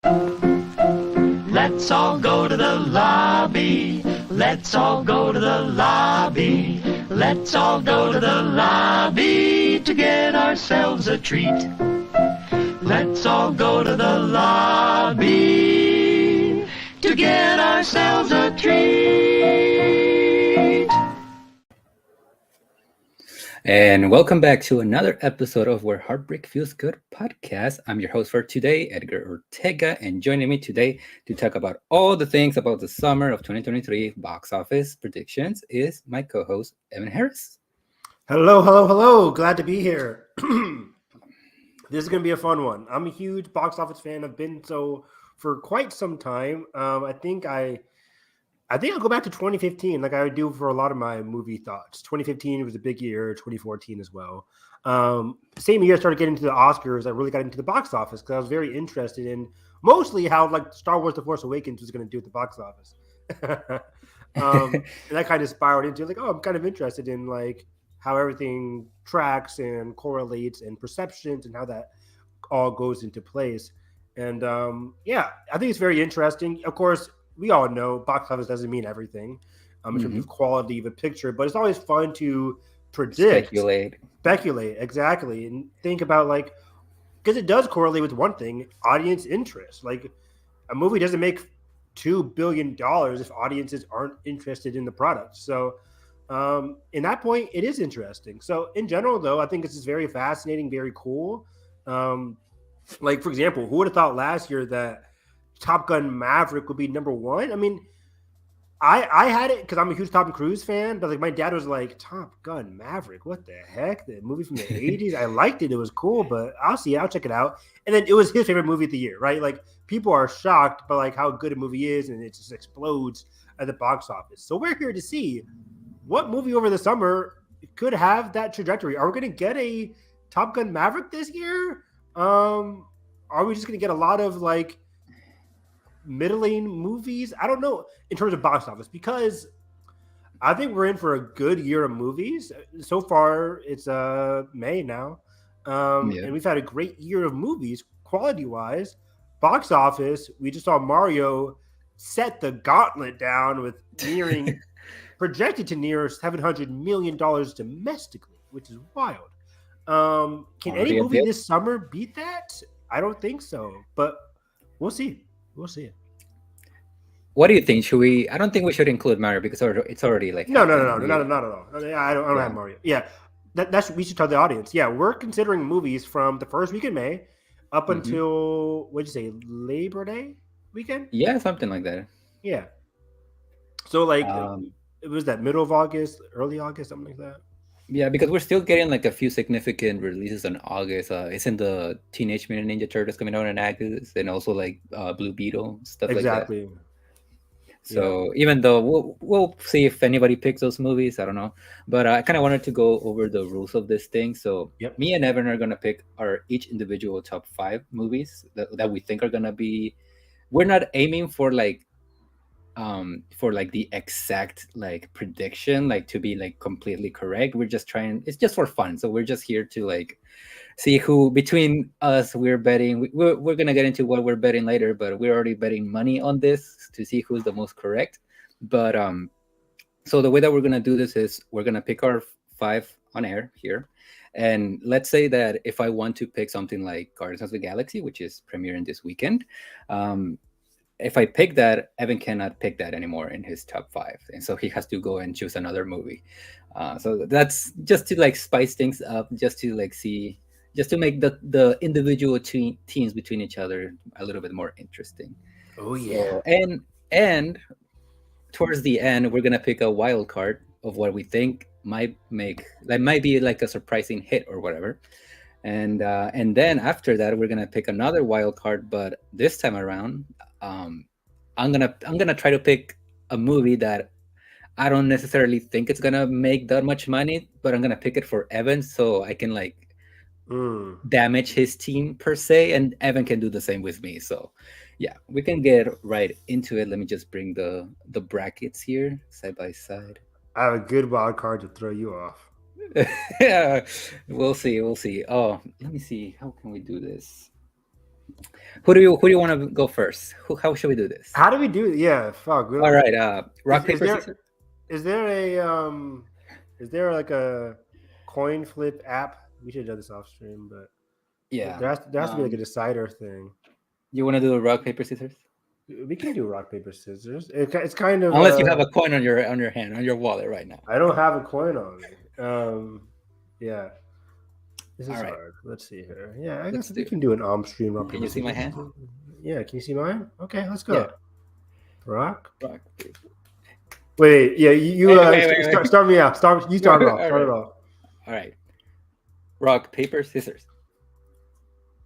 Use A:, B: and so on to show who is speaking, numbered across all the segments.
A: Let's all go to the lobby. Let's all go to the lobby. Let's all go to the lobby to get ourselves a treat. Let's all go to the lobby to get ourselves a treat.
B: And welcome back to another episode of Where Heartbreak Feels Good podcast. I'm your host for today, Edgar Ortega, and joining me today to talk about all the things about the summer of 2023 box office predictions is my co-host, Evan Harris.
C: Hello. Glad to be here. This is going to be a fun one. I'm a huge box office fan. I've been so for quite some time. I think I'll go back to 2015 like I would do for a lot of my movie thoughts. 2015 was a big year, 2014 as well. Same year I started getting into the Oscars. I really got into the box office because I was very interested in mostly how like Star Wars The Force Awakens was going to do at the box office. And that kind of spiraled into like, I'm kind of interested in like how everything tracks and correlates and perceptions and how that all goes into place. And I think it's very interesting. Of course, we all know box office doesn't mean everything in terms of quality of a picture, but it's always fun to predict, speculate, exactly, and think about like, because it does correlate with one thing, audience interest. Like a movie doesn't make $2 billion if audiences aren't interested in the product. So in that point, it is interesting. So in general, though, I think this is very fascinating, very cool. Like, for example, who would have thought last year that Top Gun Maverick would be number one? I mean, I had it because I'm a huge Tom Cruise fan, but like my dad was like, Top Gun Maverick, what the heck? The movie from the 80s. I liked it. It was cool, but I'll check it out. And then it was his favorite movie of the year, right? Like people are shocked by like how good a movie is, and it just explodes at the box office. So we're here to see what movie over the summer could have that trajectory. Are we going to get a Top Gun Maverick this year? Are we just going to get a lot of like middling movies? I don't know in terms of box office, because I think we're in for a good year of movies. So far, it's May now. And we've had a great year of movies, quality-wise. Box office, we just saw Mario set the gauntlet down with projected to near $700 million domestically, which is wild. Can any movie this summer beat that? I don't think so, but we'll see. We'll see it.
B: What do you think? Should we? I don't think we should include Mario because it's already like
C: not at all. I don't have Mario. Yeah, that's we should tell the audience. Yeah, we're considering movies from the first week in May up until what'd you say, Labor Day weekend?
B: Yeah, something like that.
C: Yeah. So like it was that middle of August, early August, something like that.
B: Yeah, because we're still getting like a few significant releases in August. Isn't the Teenage Mutant Ninja Turtles coming out in August, and also like Blue Beetle stuff like that.
C: Exactly.
B: So even though we'll see if anybody picks those movies, I don't know. But I kind of wanted to go over the rules of this thing. So me and Evan are gonna pick our each individual top 5 movies that we think are gonna be. We're not aiming for the exact like prediction, like to be like completely correct. We're just trying. It's just for fun. So we're just here to like see who between us we're betting. We're gonna get into what we're betting later, but we're already betting money on this to see who's the most correct. But so the way that we're gonna do this is we're gonna pick our 5 on air here, and let's say that if I want to pick something like Guardians of the Galaxy, which is premiering this weekend, if I pick that, Evan cannot pick that anymore in his top 5, and so he has to go and choose another movie. So that's just to like spice things up, just to like see. Just to make the individual teams between each other a little bit more interesting.
C: Oh yeah.
B: So, and towards the end, we're gonna pick a wild card of what we think might be like a surprising hit or whatever. And then after that, we're gonna pick another wild card. But this time around, I'm gonna try to pick a movie that I don't necessarily think it's gonna make that much money, but I'm gonna pick it for Evan so I can like damage his team per se, and Evan can do the same with me. So yeah, we can get right into it. Let me just bring the brackets here side by side.
C: I have a good wild card to throw you off.
B: Yeah, we'll see. Oh, let me see. How can we do this? Who do you want to go first? How should we do this?
C: How do we do it? Yeah, fuck.
B: All right. Rock
C: Is
B: paper
C: there
B: scissors.
C: is there a is there like a coin flip app? We should have done this off stream, but
B: Yeah.
C: there has to be like a decider thing.
B: You want to do a rock paper scissors?
C: We can do rock paper scissors. It's kind of
B: Unless you have a coin on your hand on your wallet right now.
C: I don't have a coin on me. Yeah, this is
B: All right.
C: hard. Let's see here. Yeah, I
B: Let's
C: guess we
B: do-
C: can do an stream. Rock,
B: Can
C: paper,
B: you see my
C: scissors.
B: hand?
C: Yeah, can you see mine? Okay, let's go.
B: Yeah.
C: Rock.
B: Rock, paper.
C: Wait, yeah, you
B: Wait.
C: start me out. Start it off.
B: All
C: Start
B: right.
C: it off.
B: All right. Rock paper scissors.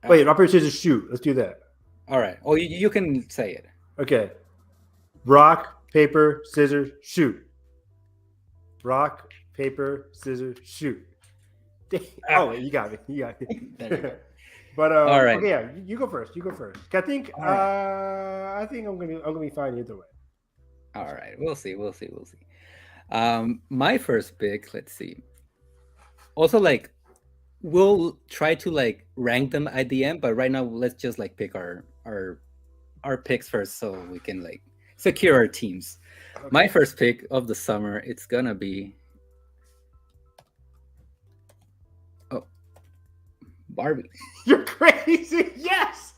C: Wait, rock paper scissors shoot. Let's do that.
B: All right. Oh, you can say it.
C: Okay. Rock, paper, scissors, shoot. Rock, paper, scissors, shoot. Oh, you got me.
B: There you go.
C: But
B: All right.
C: okay, yeah, you go first. I think
B: All right.
C: I think I'm gonna be fine either way.
B: All right. We'll see. My first pick. Let's see. Also, like, we'll try to like rank them at the end, but right now let's just like pick our picks first, so we can like secure our teams.
C: Okay.
B: My first pick of the summer, it's gonna be Barbie.
C: You're crazy. Yes.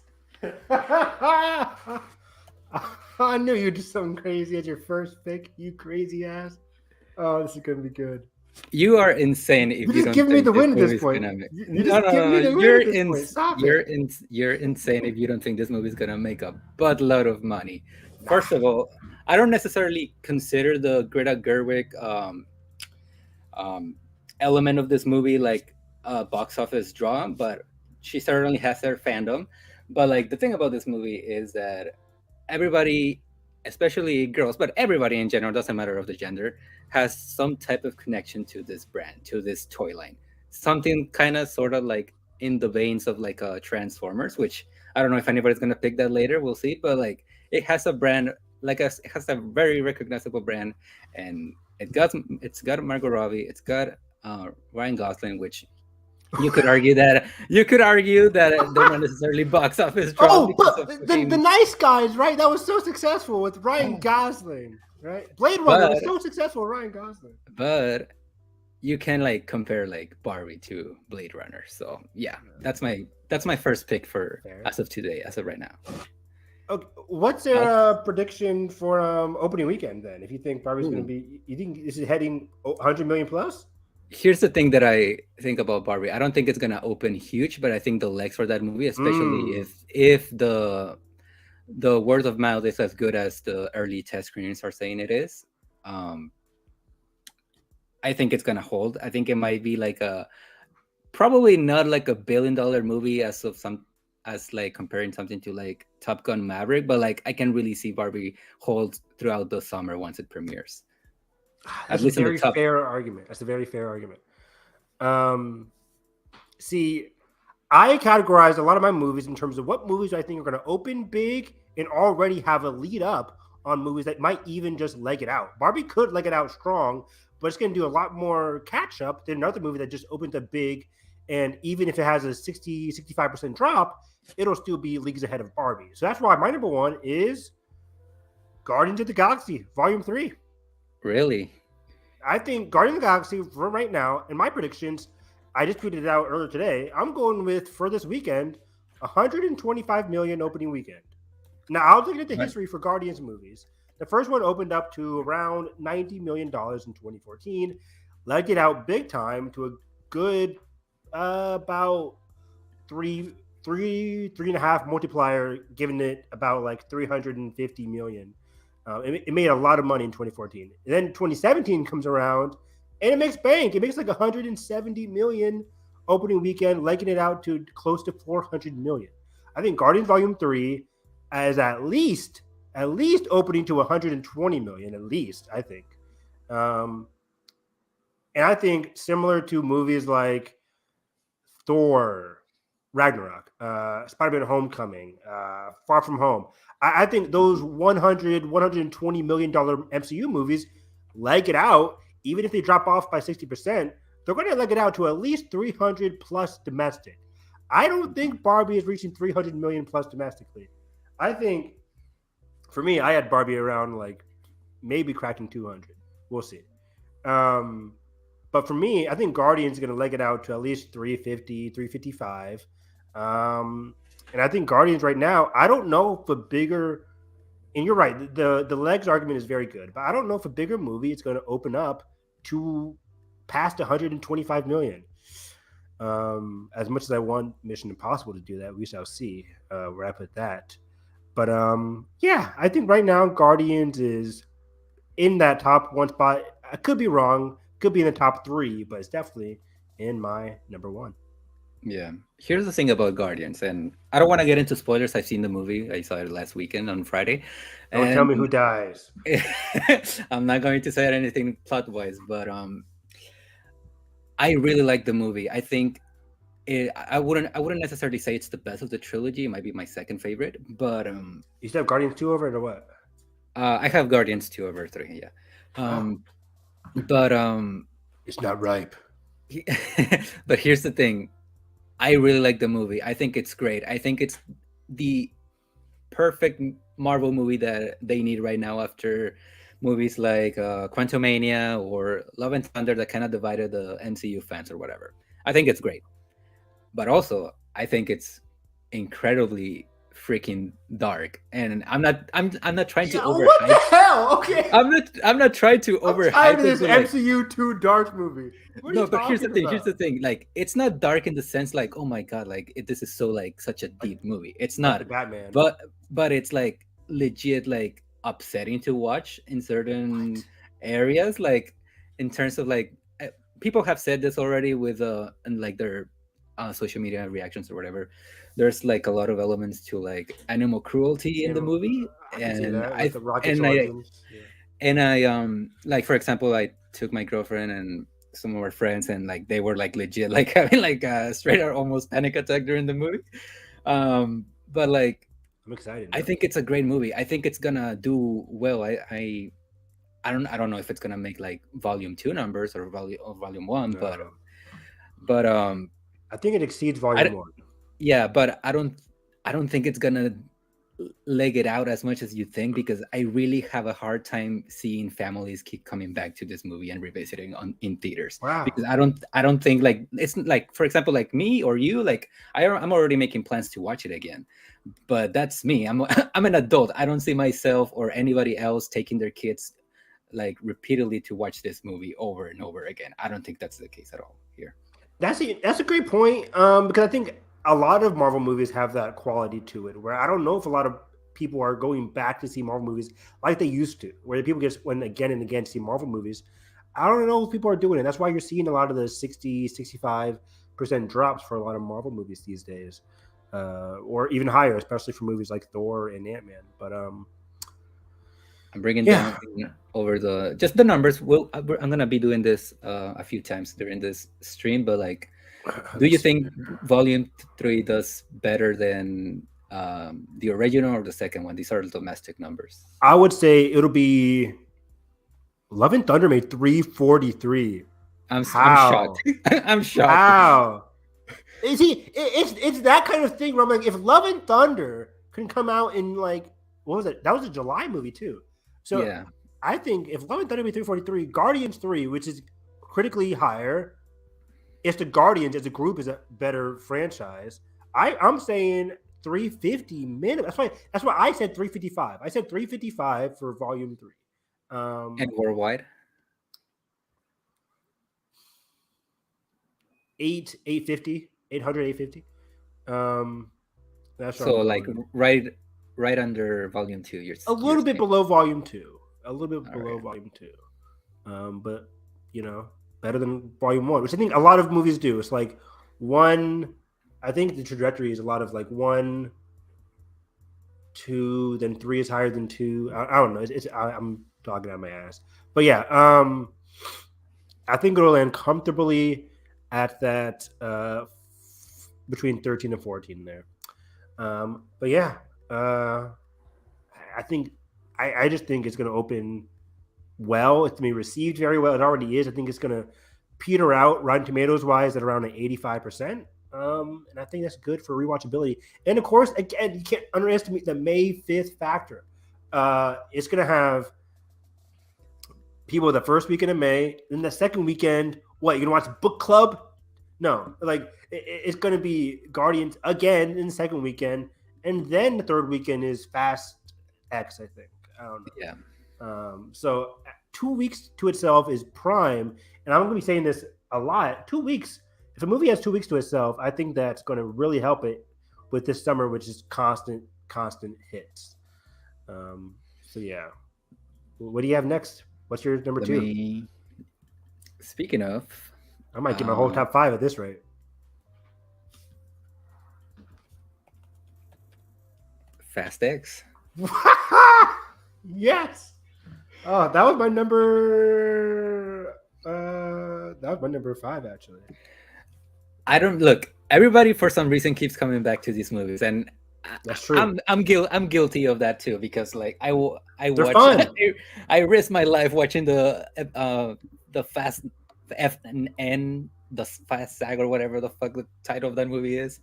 C: I knew you'd do something crazy as your first pick. You crazy ass. Oh, this is gonna be good.
B: You are insane if
C: You
B: you
C: just
B: don't
C: give me
B: think
C: the
B: this
C: win at this
B: movie's
C: point.
B: gonna make-
C: You just give me the win
B: You're
C: at this point. Stop it.
B: you're insane if you don't think this movie's gonna make a buttload of money. First of all, I don't necessarily consider the Greta Gerwig element of this movie like a box office draw, but she certainly has her fandom. But like the thing about this movie is that everybody, especially girls, but everybody in general, doesn't matter of the gender, has some type of connection to this brand, to this toy line. Something kind of sort of like in the veins of like Transformers, which I don't know if anybody's gonna pick that later. We'll see. But like it has a brand, it has a very recognizable brand, and it's got Margot Robbie, it's got Ryan Gosling, which you could argue that they're not necessarily box office draws.
C: Oh,
B: because
C: but
B: of
C: the
B: fucking-
C: Nice Guys, right? That was so successful with Ryan Gosling, right? Blade Runner was so successful with Ryan Gosling.
B: but you can like compare like Barbie to Blade Runner. So yeah, that's my first pick for
C: Fair.
B: as of today, as of right now.
C: Okay, what's your prediction for opening weekend then? If you think Barbie's going to be, you think this is heading 100 million plus?
B: Here's the thing that I think about Barbie. I don't think it's gonna open huge, but I think the legs for that movie, especially if the word of mouth is as good as the early test screenings are saying it is, I think it's gonna hold. I think it might be like probably not like $1 billion movie as like comparing something to like Top Gun Maverick, but like I can really see Barbie hold throughout the summer once it premieres.
C: That's a very fair argument. That's a very fair argument. See, I categorize a lot of my movies in terms of what movies I think are going to open big and already have a lead up on movies that might even just leg it out. Barbie could leg it out strong, but it's going to do a lot more catch up than another movie that just opened up big. And even if it has a 65% drop, it'll still be leagues ahead of Barbie. So that's why my number one is Guardians of the Galaxy Volume 3.
B: Really?
C: I think Guardians of the Galaxy for right now, in my predictions, I just tweeted it out earlier today. I'm going with, for this weekend, 125 million opening weekend. Now, I'll look at the history for Guardians movies. The first one opened up to around $90 million in 2014. Legged it out big time to a good about three and a half multiplier, giving it about like 350 million. It made a lot of money in 2014. And then 2017 comes around and it makes bank. It makes like 170 million opening weekend, legging it out to close to 400 million. I think Guardians Volume 3 is at least opening to 120 million, at least, I think. And I think similar to movies like Thor, Ragnarok, Spider-Man Homecoming, Far From Home, I think those 120 million dollar MCU movies leg it out. Even if they drop off by 60%, they're going to leg it out to at least 300 plus domestic. I don't think Barbie is reaching 300 million plus domestically. I think, for me, I had Barbie around like maybe cracking 200. We'll see. But for me, I think Guardians is going to leg it out to at least 350, 355. And I think Guardians right now, I don't know if a bigger, and you're right, the legs argument is very good, but I don't know if a bigger movie is going to open up to past 125 million. As much as I want Mission Impossible to do that, we shall see where I put that. But yeah, I think right now Guardians is in that top one spot. I could be wrong, could be in the top three, but it's definitely in my number one.
B: Yeah. Here's the thing about Guardians, and I don't want to get into spoilers. I've seen the movie. I saw it last weekend on Friday.
C: Don't tell me who dies.
B: I'm not going to say anything plot wise, but I really like the movie. I think I wouldn't necessarily say it's the best of the trilogy. It might be my second favorite, but
C: You still have Guardians 2 over it or what?
B: I have Guardians 2 over 3. Yeah. But
C: It's not ripe.
B: but here's the thing. I really like the movie. I think it's great. I think it's the perfect Marvel movie that they need right now after movies like Quantumania or Love and Thunder that kind of divided the MCU fans or whatever. I think it's great. But also, I think it's incredibly freaking dark, and I'm not trying to overhype.
C: What the hell? Okay,
B: I'm not trying to overhype.
C: I'm tired of this MCU 2 dark movie.
B: No, but here's the thing. Here's the thing. Like, it's not dark in the sense like, oh my god, like this is so like such a deep movie. It's not.
C: Like Batman.
B: But it's like legit like upsetting to watch in certain areas. Like in terms of like people have said this already with and like their social media reactions or whatever. There's like a lot of elements to like animal cruelty in the movie, and I like, for example, I took my girlfriend and some of our friends, and like they were like legit like having like a straight or almost panic attack during the movie. But like
C: I'm excited.
B: I think it's a great movie. I think it's gonna do well. I don't know if it's gonna make like volume 2 numbers or volume 1, no. but
C: I think it exceeds volume 1.
B: Yeah, but I don't think it's gonna leg it out as much as you think, because I really have a hard time seeing families keep coming back to this movie and revisiting in theaters.
C: Wow.
B: Because I don't think like it's like, for example, like me or you, like I'm already making plans to watch it again. But that's me. I'm an adult. I don't see myself or anybody else taking their kids like repeatedly to watch this movie over and over again. I don't think that's the case at all here.
C: That's a great point. Because I think a lot of Marvel movies have that quality to it, where I don't know if a lot of people are going back to see Marvel movies like they used to, where people just went again and again to see Marvel movies. I don't know if people are doing it. That's why you're seeing a lot of the 60, 65% drops for a lot of Marvel movies these days, or even higher, especially for movies like Thor and Ant-Man. But I'm
B: bringing down over just the numbers. I'm gonna be doing this a few times during this stream, but like, do you think Volume 3 does better than the original or the second one? These are domestic numbers.
C: I would say it'll be Love and Thunder made 343.
B: I'm shocked. I'm shocked.
C: Wow. It's that kind of thing where I'm like, if Love and Thunder can come out in like, what was it? That was a July movie too. So yeah. I think if Love and Thunder made 343, Guardians 3, which is critically higher, if the Guardians as a group is a better franchise, I'm saying 350 minimum. That's why I said 355. I said 355 for Volume 3.
B: And worldwide?
C: 850. That's
B: so like right under Volume 2. You're
C: a little bit below Volume 2. A little bit below Volume 2. But you know, better than Volume 1, which I think a lot of movies do. It's like one. I think the trajectory is a lot of like 1, 2, then 3 is higher than 2. I don't know. I'm talking out my ass, but yeah. I think it'll land comfortably at that between 13 and 14 there. But yeah, I think I just think it's going to open well. It's going to be received very well. It already is. I think it's going to peter out Rotten Tomatoes wise at around an 85%. And I think that's good for rewatchability. And of course, again, you can't underestimate the May 5th factor. It's going to have people the first weekend of May, then the second weekend. What, you're going to watch book club? No, like it's going to be Guardians again in the second weekend, and then the third weekend is Fast X. I think. I don't know.
B: Yeah.
C: So 2 weeks to itself is prime, and I'm going to be saying this a lot. 2 weeks. If a movie has 2 weeks to itself, I think that's going to really help it with this summer, which is constant hits. So yeah. What do you have next? What's your number two?
B: Speaking of,
C: I might get my whole top 5 at this rate.
B: Fast X.
C: Yes. Oh, that was my number. That was my number 5, actually.
B: I don't look. Everybody, for some reason, keeps coming back to these movies, and
C: that's true.
B: I'm guilty of that too, because like I
C: They're fun.
B: I risk my life watching the Fast F and N, the Fast Sag, or whatever the fuck the title of that movie is.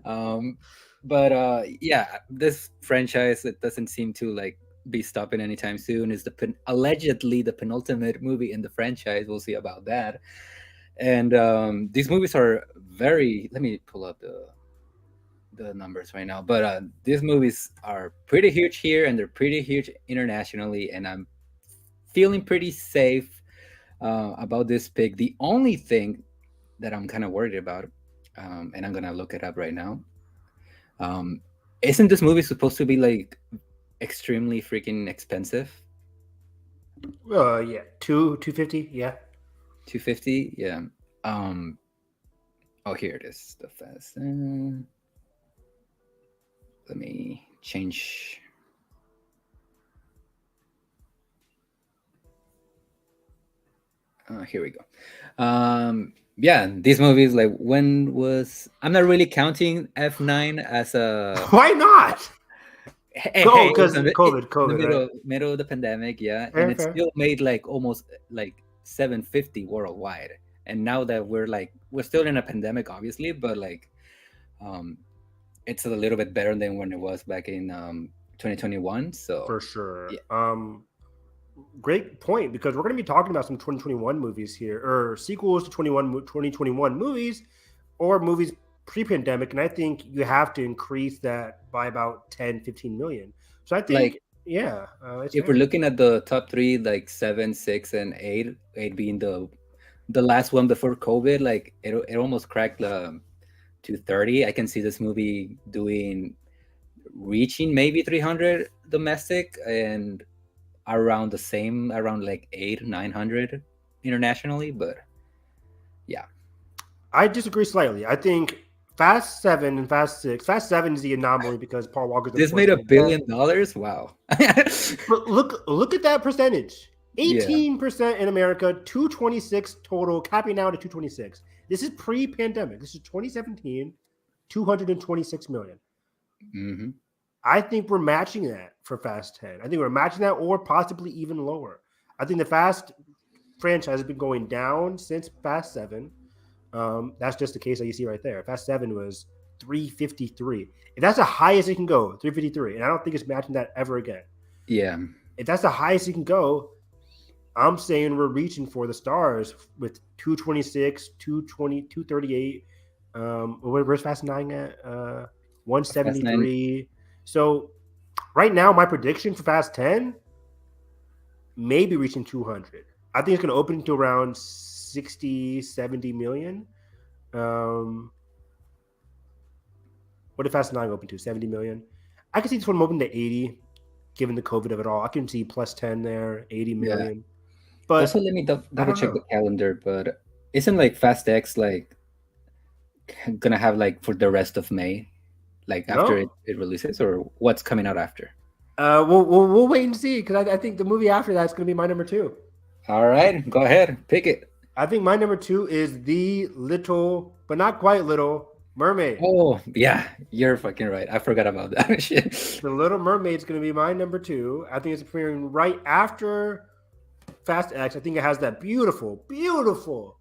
B: But yeah, this franchise, it doesn't seem to like be stopping anytime soon. Is allegedly the penultimate movie in the franchise. We'll see about that. And these movies are very. Let me pull up the numbers right now. But these movies are pretty huge here, and they're pretty huge internationally. And I'm feeling pretty safe about this pick. The only thing that I'm kind of worried about, and I'm gonna look it up right now. Isn't this movie supposed to be like extremely freaking expensive?
C: Yeah, 250, yeah.
B: 250, yeah. Oh, here it is. The Fast. Let me change. Here we go. Yeah, these movies, like, when was, I'm not really counting F9 as a.
C: Why not?
B: Hey,
C: because COVID,
B: middle of the pandemic, yeah.
C: Fair,
B: and it
C: fair.
B: Still made like almost like 750 worldwide. And now that we're still in a pandemic, obviously, but like it's a little bit better than when it was back in 2021. So
C: for sure.
B: Yeah.
C: Great point, because we're going to be talking about some 2021 movies here, or sequels to 2021 movies, or movies pre-pandemic, and I think you have to increase that by about 10-15 million. So I think, if
B: fair. We're looking at the top 3, like 7, 6, and 8 being the last one before COVID, like it almost cracked the 230. I can see this movie reaching maybe 300 domestic, and around the same, around like 800-900 internationally. But yeah,
C: I disagree slightly. I think Fast 7 and Fast 6. Fast 7 is the anomaly because Paul Walker.
B: This made $1 billion. Wow!
C: But look at that percentage. 18% in America, 226 total, capping out at 226. This is pre-pandemic. This is 2017, 226 million.
B: Mm-hmm.
C: I think we're matching that for Fast 10. I think we're matching that, or possibly even lower. I think the Fast franchise has been going down since Fast 7. That's just the case that you see right there. Fast 7 was 353. If that's the highest it can go, 353, and I don't think it's matching that ever again.
B: Yeah.
C: If that's the highest it can go, I'm saying we're reaching for the stars with 226, 220, 238. Where's Fast 9 at? 173. So right now, my prediction for Fast 10 may be reaching 200. I think it's going to open to around 60, 70 million. What did Fast 9 open to? 70 million? I can see this one open to 80, given the COVID of it all. I can see plus 10 there, 80 million.
B: Yeah.
C: But
B: also, let me double check the calendar. But isn't like Fast X like gonna have like for the rest of May, like after it releases, or what's coming out after?
C: We'll wait and see, because I think the movie after that's gonna be my number 2.
B: All right, go ahead, pick it.
C: I think my number 2 is The Little, but not quite Little Mermaid.
B: Oh yeah, you're fucking right. I forgot about that shit.
C: The Little Mermaid is gonna be my number 2. I think it's premiering right after Fast X. I think it has that beautiful, beautiful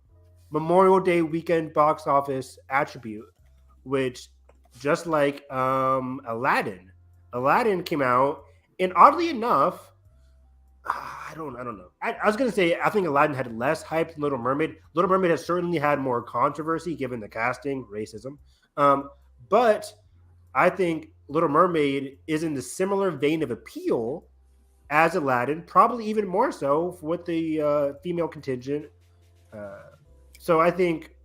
C: Memorial Day weekend box office attribute. which just like Aladdin came out, and oddly enough, I don't know. I was gonna say I think Aladdin had less hype than Little Mermaid. Little Mermaid has certainly had more controversy given the casting, racism. But I think Little Mermaid is in the similar vein of appeal as Aladdin, probably even more so with the female contingent. Uh, so I think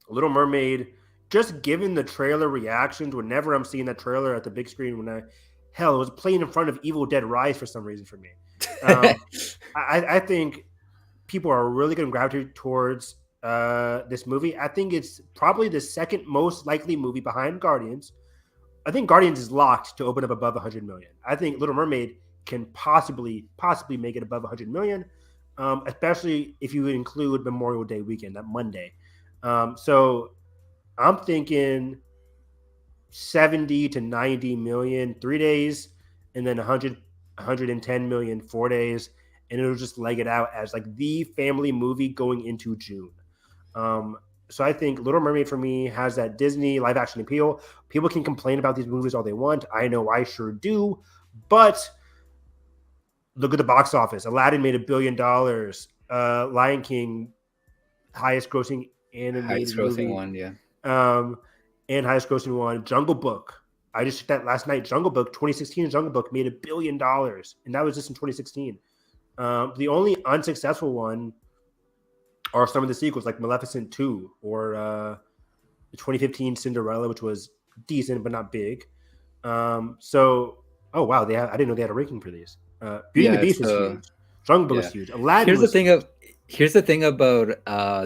C: Little Mermaid, just given the trailer reactions, whenever I'm seeing that trailer at the big screen, it was playing in front of Evil Dead Rise for some reason for me. I think people are really going to gravitate towards this movie. I think it's probably the second most likely movie behind Guardians. I think Guardians is locked to open up above 100 million. I think Little Mermaid can possibly make it above 100 million, especially if you include Memorial Day weekend, that Monday. So I'm thinking 70 to 90 million 3 days, and then 110 million 4 days, and it'll just leg it out as like the family movie going into June. So I think Little Mermaid for me has that Disney live action appeal. People can complain about these movies all they want. I know I sure do, but look at the box office. Aladdin made $1 billion. Lion King, highest grossing animated movie.
B: One, yeah.
C: And highest grossing one. Jungle Book. I just checked that last night. Jungle Book, 2016 Jungle Book made $1 billion, and that was just in 2016. The only unsuccessful one are some of the sequels, like Maleficent 2 or the 2015 Cinderella, which was decent but not big. Oh wow, I didn't know they had a ranking for these. Beauty and the Beast was huge. Jungle Book was huge. Aladdin.
B: Here's the thing about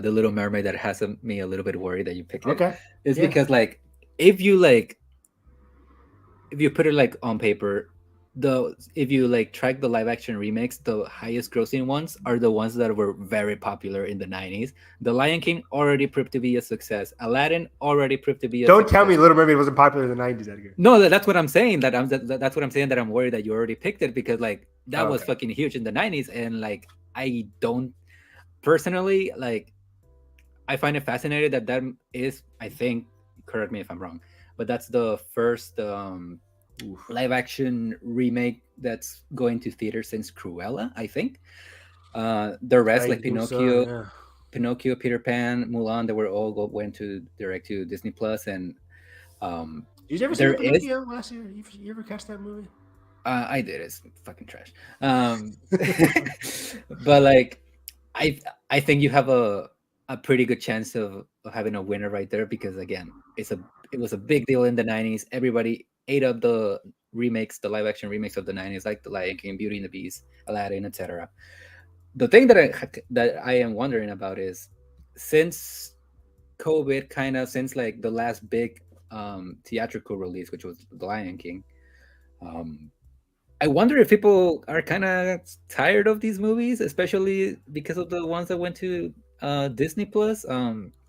B: the Little Mermaid that has me a little bit worried that you picked it.
C: Okay,
B: is because like if you put it like on paper, if you like track the live action remakes, the highest grossing ones are the ones that were very popular in the 90s. The Lion King already proved to be a success. Aladdin already proved to be a
C: Don't
B: success.
C: tell me Little Mermaid wasn't popular in the 90s, Edgar.
B: No, that's what I'm saying. That's what I'm saying, that I'm worried that you already picked it, because like that was fucking huge in the 90s, and like I don't personally, like, I find it fascinating that is, I think, correct me if I'm wrong, but that's the first live action remake that's going to theater since Cruella, I think. The rest, like Pinocchio, Pinocchio, Peter Pan, Mulan, they were all went to direct to Disney Plus. And
C: did you ever see Pinocchio last year? You ever catch that movie?
B: I did. It's fucking trash. But like, I think you have a pretty good chance of having a winner right there, because again, it was a big deal in the 90s. Everybody ate up the remakes, the live action remakes of the 90s, like The Lion King, Beauty and the Beast, Aladdin, etc. The thing that I am wondering about is, since COVID, since like the last big theatrical release, which was The Lion King, I wonder if people are kind of tired of these movies, especially because of the ones that went to Disney Plus.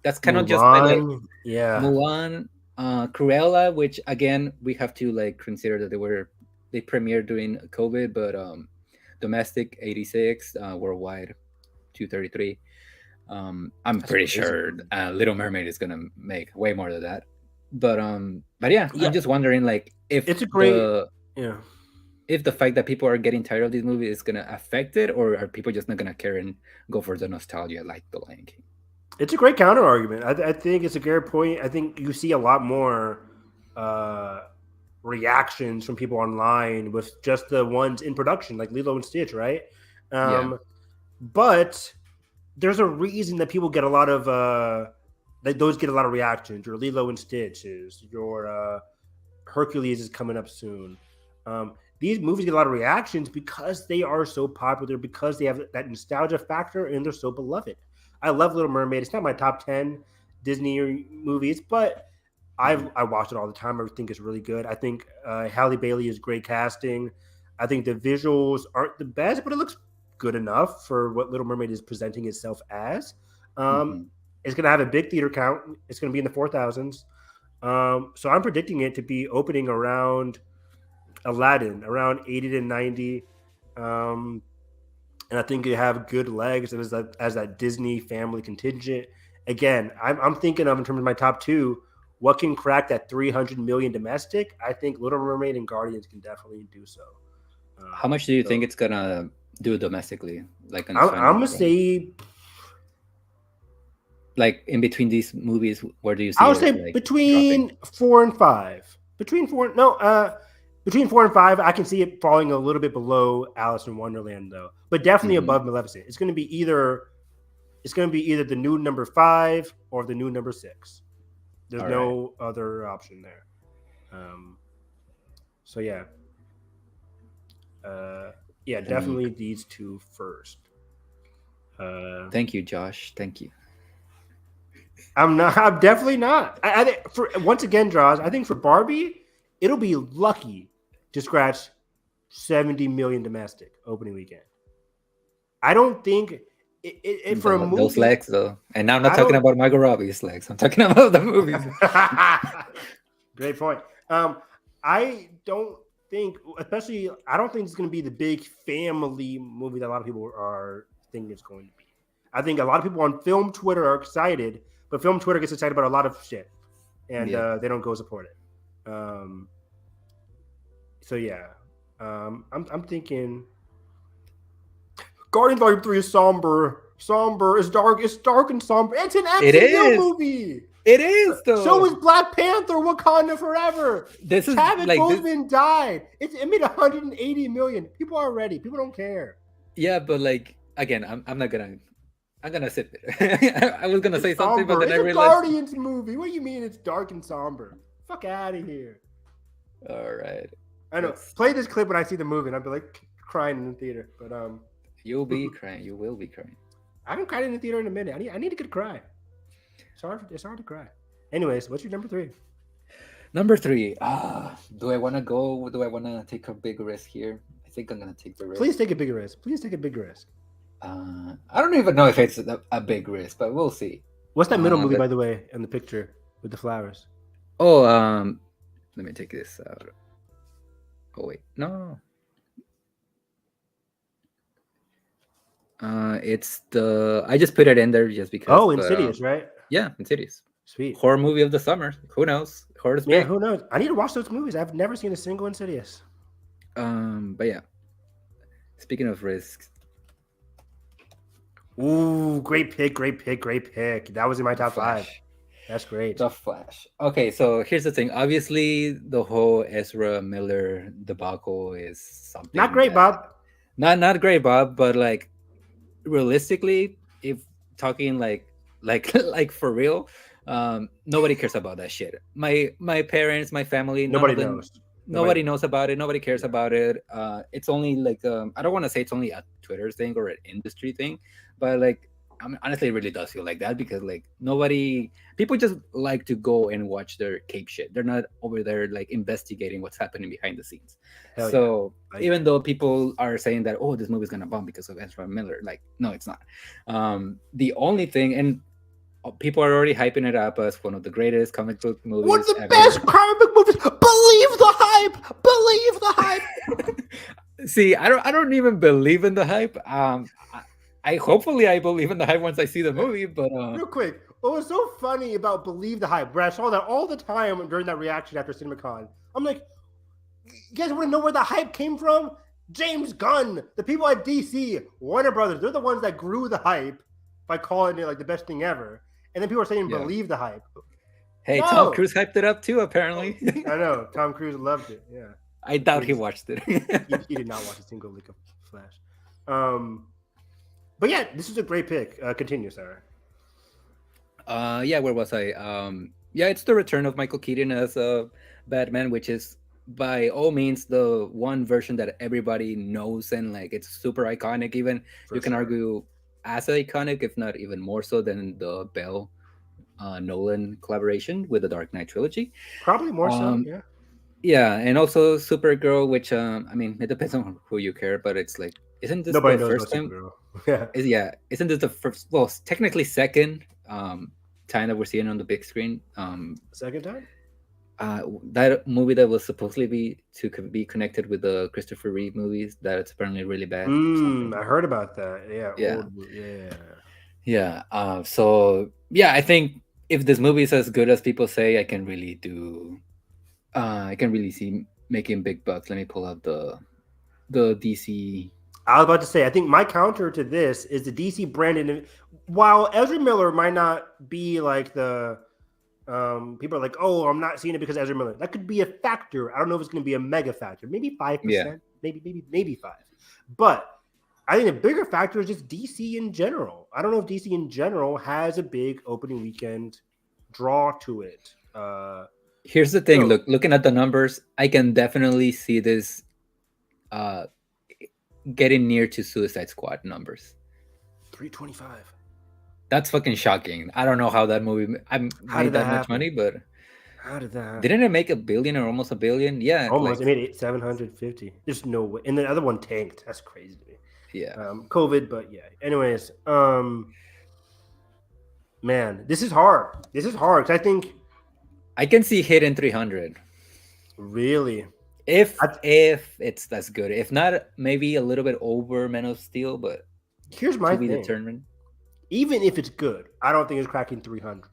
B: That's kind of just like Mulan, Cruella, which again we have to like consider that they premiered during COVID, but domestic 86, worldwide 233. I'm pretty sure Little Mermaid is gonna make way more than that. But yeah, I'm just wondering, like, if
C: it's a great
B: if the fact that people are getting tired of these movies is gonna affect it, or are people just not gonna care and go for the nostalgia like The Lion King?
C: It's a great counter argument. I think it's a great point. I think you see a lot more reactions from people online with just the ones in production, like Lilo and Stitch, right? But there's a reason that people get a lot of those get a lot of reactions. Your Lilo and Stitches, your Hercules is coming up soon. These movies get a lot of reactions because they are so popular, because they have that nostalgia factor, and they're so beloved. I love Little Mermaid. It's not my top 10 Disney movies, but I watch it all the time. I think it's really good. I think Halle Bailey is great casting. I think the visuals aren't the best, but it looks good enough for what Little Mermaid is presenting itself as. It's going to have a big theater count. It's going to be in the 4,000s. So I'm predicting it to be opening around Aladdin, around 80 to 90. And I think you have good legs as that Disney family contingent. Again, I'm thinking of, in terms of my top two, what can crack that 300 million domestic, I think Little Mermaid and Guardians can definitely do so.
B: How much do you think it's gonna do domestically? Like on
C: I'm
B: final
C: gonna
B: run?
C: say,
B: Like in between these movies, where do you see
C: I would
B: it,
C: say
B: like,
C: between
B: dropping?
C: 4 and 5. Between 4 and 5, I can see it falling a little bit below Alice in Wonderland though, but definitely
B: Mhm.
C: above Maleficent. It's gonna be either the new number 5 or the new number 6. There's
B: All right.
C: no other option there. So yeah, definitely these two first.
B: Thank you, Josh. Thank you.
C: I'm not. I'm definitely not. I think once again, Josh. I think for Barbie, it'll be lucky to scratch 70 million domestic opening weekend. I don't think it for a movie.
B: Those legs, though, and now I'm not
C: I
B: talking
C: don't-
B: about Margot Robbie's legs. I'm talking about the movies.
C: Great point. I don't think, especially, I don't think it's going to be the big family movie that a lot of people are thinking it's going to be. I think a lot of people on film Twitter are excited, but film Twitter gets excited about a lot of shit, and
B: Yeah.
C: they don't go support it. So yeah, I'm thinking Guardians Volume 3 is somber. It's dark and somber. It's an
B: It
C: MCU
B: is.
C: movie.
B: It is, though.
C: So is Black Panther, Wakanda Forever.
B: This is
C: Chadwick
B: like
C: Boseman died. It made 180 million. People are ready. People don't care.
B: yeah, but like again, I'm not gonna. I'm gonna sit there. I was gonna say something, but
C: Somber.
B: then I
C: It's a
B: realized.
C: Guardians movie. What do you mean it's dark and somber? Fuck out of here.
B: All right,
C: I know. Play this clip when I see the movie, and I'll be like crying in the theater. But
B: you'll be crying. You will be crying.
C: I haven't cried in the theater in a minute. I need a good cry. It's hard to cry. Anyways, what's your number 3?
B: Number 3. Do I want to go? Do I want to take a big risk here? I think I'm gonna take the risk.
C: Please take a big risk.
B: I don't even know if it's a big risk, but we'll see.
C: What's that middle movie, by the way, in the picture with the flowers?
B: Oh, let me take this out. Oh wait, no. It's the. I just put it in there just because.
C: Oh, Insidious, right?
B: Yeah, Insidious.
C: Sweet.
B: Horror movie of the summer. Who knows? Horror's
C: Yeah,
B: big.
C: who knows? I need to watch those movies. I've never seen a single Insidious.
B: But yeah. Speaking of risks.
C: Ooh, great pick. That was in my top 5.
B: Flash.
C: That's great.
B: The Flash. Okay, so here's the thing. Obviously, the whole Ezra Miller debacle is something.
C: Not great, Bob.
B: Not great, Bob. But like, realistically, if talking like for real, nobody cares about that shit. My parents, my family,
C: Nobody knows.
B: Nobody knows about it. Nobody cares about it. It's only like I don't want to say it's only a Twitter thing or an industry thing, but like honestly, it really does feel like that because like people just like to go and watch their cape shit. They're not over there like investigating what's happening behind the scenes.
C: Hell
B: So
C: yeah.
B: even though people are saying that this movie's gonna bomb because of Ezra Miller, like no, it's not. The only thing and people are already hyping it up as one of the greatest comic book movies.
C: One of the
B: ever.
C: best comic book movies. Believe the hype. Believe the hype.
B: See, I don't even believe in the hype. I hopefully I believe in the hype once I see the movie. But
C: Real quick, what was so funny about Believe the Hype, Brad, I saw that all the time during that reaction after CinemaCon. I'm like, you guys want to know where the hype came from? James Gunn, the people at DC, Warner Brothers, they're the ones that grew the hype by calling it like the best thing ever. And then people are saying believe the hype.
B: Hey,
C: No.
B: Tom Cruise hyped it up too, apparently.
C: I know. Tom Cruise loved it. Yeah.
B: I doubt he watched it.
C: He did not watch a single lick of Flash. But yeah, this is a great pick. Continue, Sarah.
B: Yeah, where was I? Yeah, it's the return of Michael Keaton as Batman, which is by all means the one version that everybody knows and like it's super iconic. Even
C: For
B: you can
C: sure.
B: argue as iconic, if not even more so than the Bell Nolan collaboration with the Dark Knight trilogy.
C: Probably more so, yeah.
B: Yeah, and also Supergirl, which I mean, it depends on who you care, but it's like, isn't this
C: Nobody
B: the
C: knows
B: first
C: about
B: time?
C: Supergirl. Yeah.
B: Isn't this the first? Well, technically second time that we're seeing on the big screen.
C: Second time?
B: That movie that was supposedly be connected with the Christopher Reeve movies that's apparently really bad.
C: I heard about that. Yeah.
B: Yeah.
C: Old, yeah.
B: Yeah. So yeah, I think if this movie is as good as people say, I can really see making big bucks. Let me pull up the DC.
C: I was about to say, I think my counter to this is the DC branded. While Ezra Miller might not be like the people are like, oh, I'm not seeing it because Ezra Miller. That could be a factor. I don't know if it's going to be a mega factor. Maybe 5%,
B: Yeah.
C: maybe 5. But I think the bigger factor is just DC in general. I don't know if DC in general has a big opening weekend draw to it.
B: Here's the thing.
C: So-
B: Looking at the numbers, I can definitely see this uh getting near to Suicide Squad numbers.
C: 325.
B: That's fucking shocking. I don't know how that movie
C: How
B: made
C: did
B: that
C: that
B: much
C: happen?
B: money, but
C: How did that happen?
B: didn't it make $1 billion or almost $1 billion? Yeah,
C: Almost.
B: like,
C: It made 750. There's no way. And the other one tanked. That's crazy to me.
B: yeah.
C: COVID, but yeah. Anyways, man, this is hard. This is hard because I think
B: I can see hitting 300
C: really
B: if it's that's good. If not, maybe a little bit over Man of Steel, but
C: here's my
B: to be
C: thing.
B: determined.
C: Even if it's good, I don't think it's cracking 300.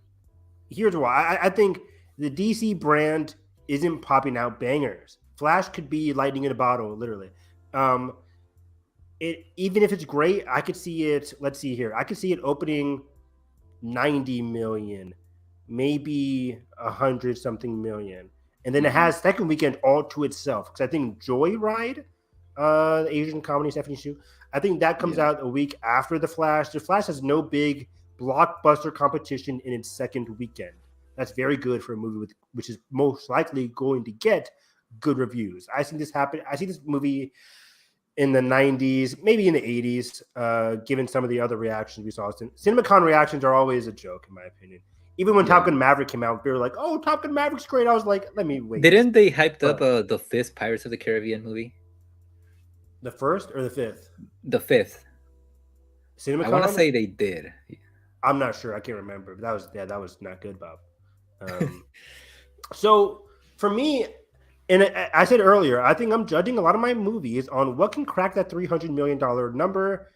C: Here's why. I think the DC brand isn't popping out bangers. Flash could be lightning in a bottle, literally. Even if it's great, I could see it. Let's see here. I could see it opening 90 million, maybe 100 something million, and then it has second weekend all to itself. Because I think Joyride, the Asian comedy Stephanie Shu, I think that comes out a week after The Flash. The Flash has no big blockbuster competition in its second weekend. That's very good for a movie which is most likely going to get good reviews. I see this happen. I see this movie in the 90s, maybe in the 80s, given some of the other reactions we saw. CinemaCon reactions are always a joke, in my opinion. Even when Top Gun Maverick came out, they were like, oh, Top Gun Maverick's great. I was like, let me wait.
B: Didn't they hyped up the 5th Pirates of the Caribbean movie?
C: The 1st or the 5th?
B: The 5th.
C: CinemaCon?
B: I want to say they did.
C: I'm not sure. I can't remember. But that was not good, Bob. So for me, and I said earlier, I think I'm judging a lot of my movies on what can crack that $300 million number.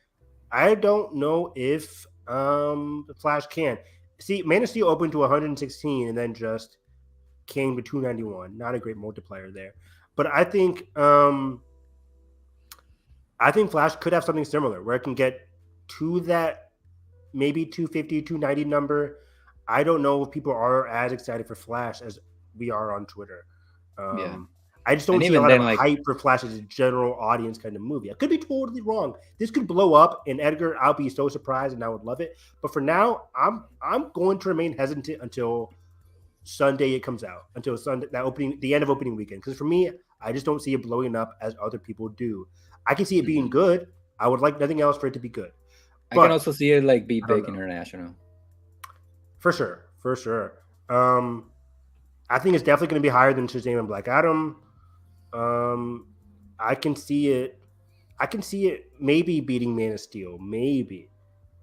C: I don't know if The Flash can. See, Man of Steel opened to 116 and then just came to 291. Not a great multiplier there. But I think Flash could have something similar where it can get to that maybe 250, 290 number. I don't know if people are as excited for Flash as we are on Twitter. I just don't see a lot of hype for Flash as a general audience kind of movie. I could be totally wrong. This could blow up, and Edgar, I'll be so surprised, and I would love it. But for now, I'm going to remain hesitant until Sunday it comes out, until Sunday the end of opening weekend. Because for me, I just don't see it blowing up as other people do. I can see it being good. I would like nothing else for it to be good.
B: I can also see it like be big international. For
C: sure. I think it's definitely going to be higher than Shazam and Black Adam. I can see it maybe beating Man of Steel, maybe.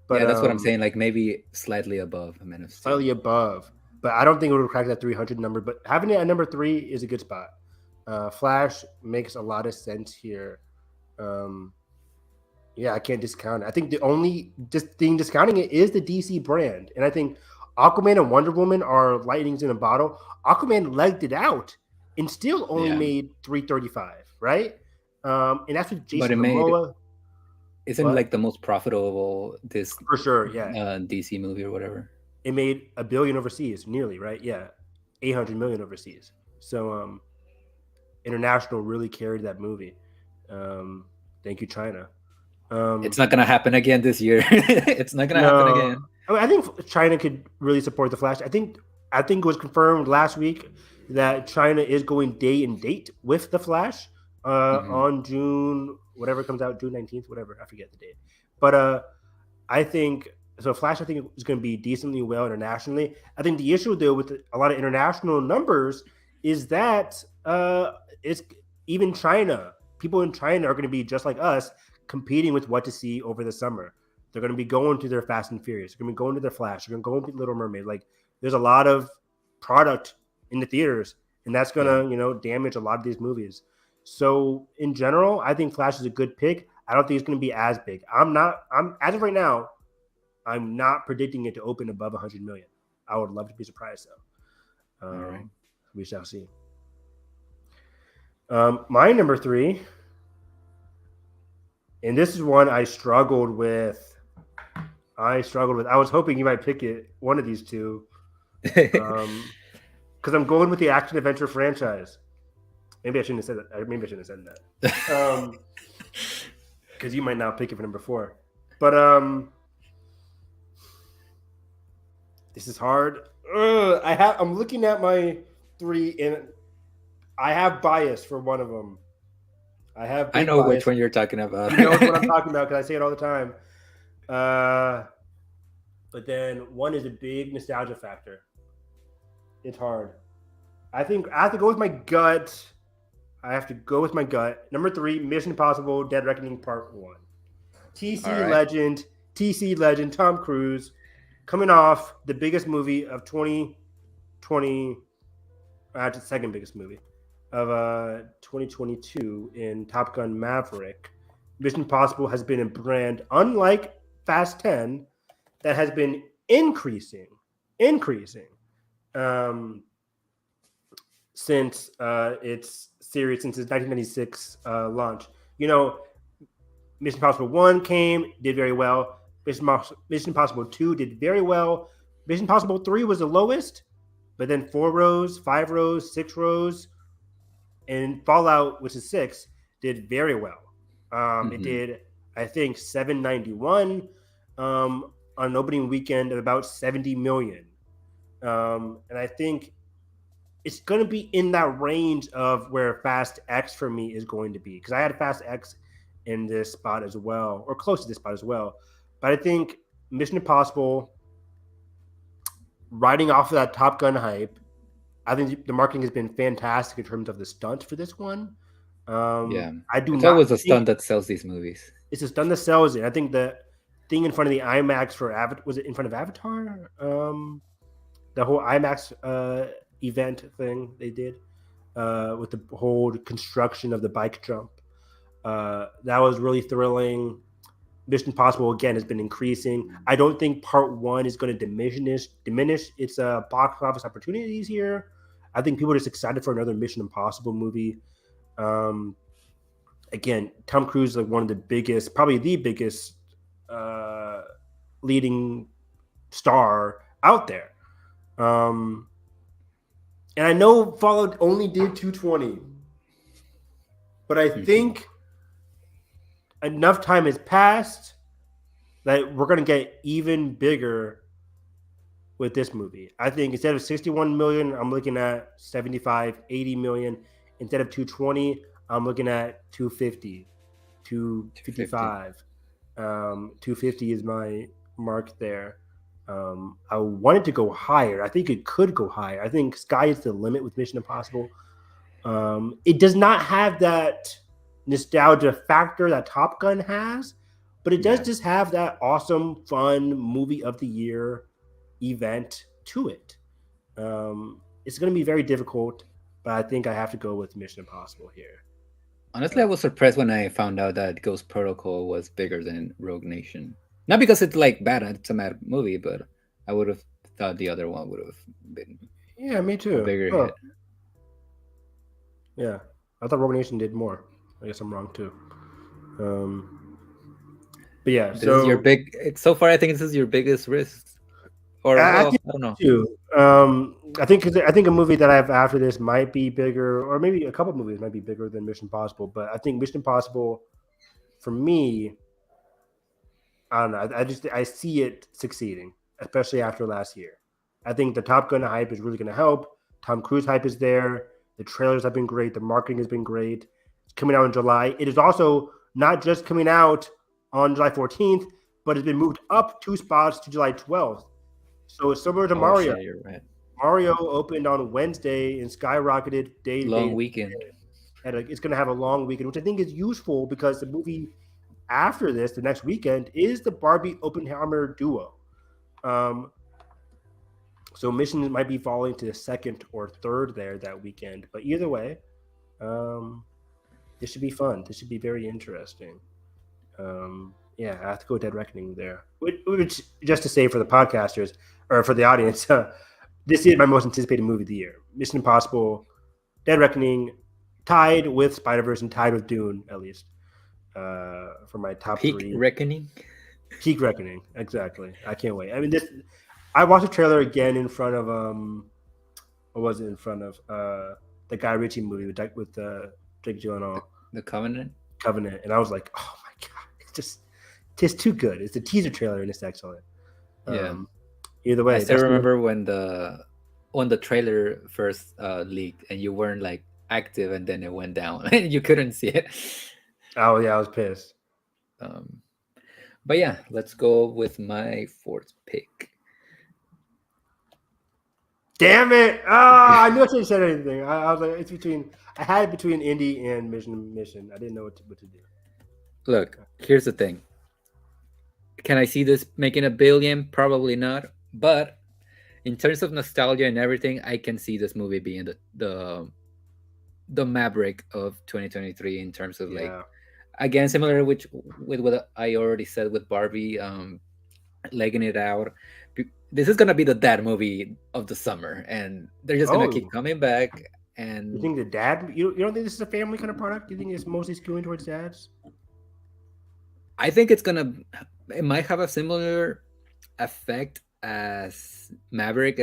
B: But yeah, that's what I'm saying. Like maybe slightly above Man of Steel.
C: Slightly above, but I don't think it would crack that 300 number. But having it at number 3 is a good spot. Flash makes a lot of sense here. I can't discount it. I think the only thing discounting it is the DC brand, and I think Aquaman and Wonder Woman are lightnings in a bottle. Aquaman legged it out and still only made 335, right? And that's with Jason Momoa.
B: Isn't like the most profitable this
C: for sure? Yeah,
B: DC movie or whatever.
C: It made $1 billion overseas, nearly, right? Yeah, 800 million overseas. So international really carried that movie. Thank you, China.
B: It's not gonna happen again this year. It's not gonna happen again.
C: I mean, I think China could really support the Flash. I think it was confirmed last week that China is going day and date with the Flash on June, whatever comes out, June 19th, whatever, I forget the date. But I think so. Flash, I think, is going to be decently well internationally. I think the issue though with a lot of international numbers is that it's even China. People in China are going to be just like us, competing with what to see over the summer. They're going to be going to their Fast and Furious. They're going to be going to their Flash. They're going to go to Little Mermaid. Like, there's a lot of product in the theaters, and that's going to, damage a lot of these movies. So, in general, I think Flash is a good pick. I don't think it's going to be as big. As of right now, I'm not predicting it to open above 100 million. I would love to be surprised though.
B: All right.
C: We shall see. My number 3, and this is one I struggled with. I was hoping you might pick it, one of these two, because I'm going with the action adventure franchise. Maybe I shouldn't have said that. Maybe I shouldn't have said that. Because you might not pick it for number 4. But this is hard. I'm looking at my 3, and I have bias for one of them. I
B: know
C: bias.
B: which one you're talking about.
C: You know what I'm talking about because I say it all the time. But then one is a big nostalgia factor. It's hard. I think I have to go with my gut. Number 3, Mission Impossible: Dead Reckoning Part 1. TC legend, Tom Cruise, coming off the biggest movie of 2020. The second biggest movie of 2022 in Top Gun Maverick. Mission Impossible has been a brand, unlike Fast 10, that has been increasing since its series, since its 1996 launch. You know, Mission Impossible 1 did very well. Mission Impossible 2 did very well. Mission Impossible 3 was the lowest, but then 4 rows, 5 rows, 6 rows, and Fallout, which is 6, did very well. It did, I think, 791 on an opening weekend of about 70 million. And I think it's going to be in that range of where Fast X for me is going to be, because I had Fast X in this spot as well, or close to this spot as well. But I think Mission Impossible, riding off of that Top Gun hype, I think the marketing has been fantastic in terms of the stunt for this one. It's
B: always a stunt that sells these movies.
C: It's a stunt that sells it. I think the thing in front of the IMAX for Avatar, was it in front of Avatar? The whole IMAX event thing they did with the whole construction of the bike jump. That was really thrilling. Mission Impossible, again, has been increasing. I don't think Part 1 is going to diminish its box office opportunities here. I think people are just excited for another Mission Impossible movie. Again, Tom Cruise is like one of the biggest, probably the biggest leading star out there. And I know Fallout only did 220, but I think enough time has passed that we're going to get even bigger with this movie. I think instead of 61 million, I'm looking at 75, 80 million. Instead of 220, I'm looking at 250, 255. 250 is my mark there. I wanted to go higher. I think it could go higher. I think sky is the limit with Mission Impossible. It does not have that nostalgia factor that Top Gun has, but it does just have that awesome, fun movie of the year event to it. It's going to be very difficult, but I think I have to go with Mission Impossible here.
B: Honestly, I was surprised when I found out that Ghost Protocol was bigger than Rogue Nation. Not because it's like bad, it's a bad movie, but I would have thought the other one would have been
C: me too.
B: A bigger hit.
C: Yeah, I thought Rogue Nation did more. I guess I'm wrong too. But yeah,
B: this is your big. So far, I think this is your biggest risk. Or I don't know.
C: Too. I think a movie that I have after this might be bigger, or maybe a couple movies might be bigger than Mission Impossible. But I think Mission Impossible, for me, I don't know. I see it succeeding, especially after last year. I think the Top Gun hype is really going to help. Tom Cruise hype is there. The trailers have been great. The marketing has been great. It's coming out in July. It is also not just coming out on July 14th, but it's been moved up 2 spots to July 12th. So it's similar to Mario.
B: Shit, you're right.
C: Mario opened on Wednesday and skyrocketed day to day.
B: Long weekend.
C: It's going to have a long weekend, which I think is useful because the movie after this, the next weekend, is the Barbie Oppenheimer duo. So Mission might be falling to the second or third there that weekend. But either way, this should be fun. This should be very interesting. Yeah, I have to go Dead Reckoning there. Which, just to say for the podcasters or for the audience, this is my most anticipated movie of the year. Mission Impossible, Dead Reckoning, tied with Spider-Verse and tied with Dune, at least, for my top
B: Peak
C: three.
B: Reckoning.
C: Peak Reckoning, exactly. I can't wait. I mean, this. I watched the trailer again in front of what was it in front of the Guy Ritchie movie with Jake Gyllenhaal,
B: The Covenant.
C: Covenant, and I was like, oh my god, it's too good. It's a teaser trailer and it's excellent.
B: Yeah.
C: Either way,
B: I still remember when the trailer first leaked and you weren't like active, and then it went down and you couldn't see it.
C: Oh yeah, I was pissed.
B: But yeah, let's go with my fourth pick.
C: Damn it! I knew I shouldn't have said anything. I was like, it's between. I had it between Indie and Mission. I didn't know what to do.
B: Look, here's the thing. Can I see this making $1 billion? Probably not. But in terms of nostalgia and everything, I can see this movie being the Maverick of 2023 in terms of like, again, similar with what I already said with Barbie, legging it out. This is gonna be the dad movie of the summer, and they're just gonna keep coming back. And
C: you think the dad? You don't think this is a family kind of product? You think it's mostly skewing towards dads?
B: I think it might have a similar effect as Maverick,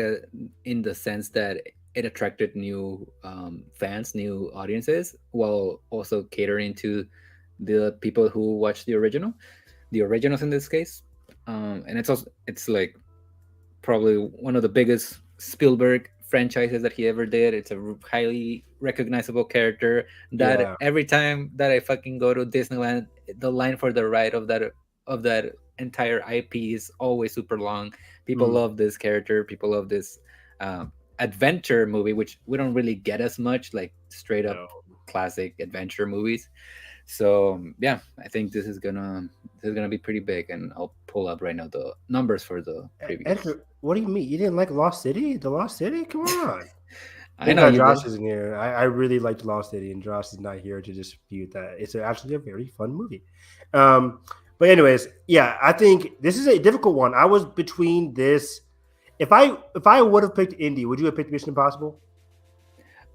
B: in the sense that it attracted new fans, new audiences, while also catering to the people who watch the originals in this case. And it's like probably one of the biggest Spielberg franchises that he ever did. It's a highly recognizable character that every time that I fucking go to Disneyland, the line for the ride of that entire IP is always super long. People love this character. People love this adventure movie, which we don't really get as much, like straight up classic adventure movies. So yeah, I think this is gonna be pretty big, and I'll pull up right now the numbers for the previous.
C: Edgar, what do you mean? You didn't like Lost City? The Lost City? Come on.
B: I know
C: Josh isn't here. I really liked Lost City, and Josh is not here to dispute that. It's actually a very fun movie. But anyways, yeah, I think this is a difficult one. I was between this. If I would have picked Indy, would you have picked Mission Impossible?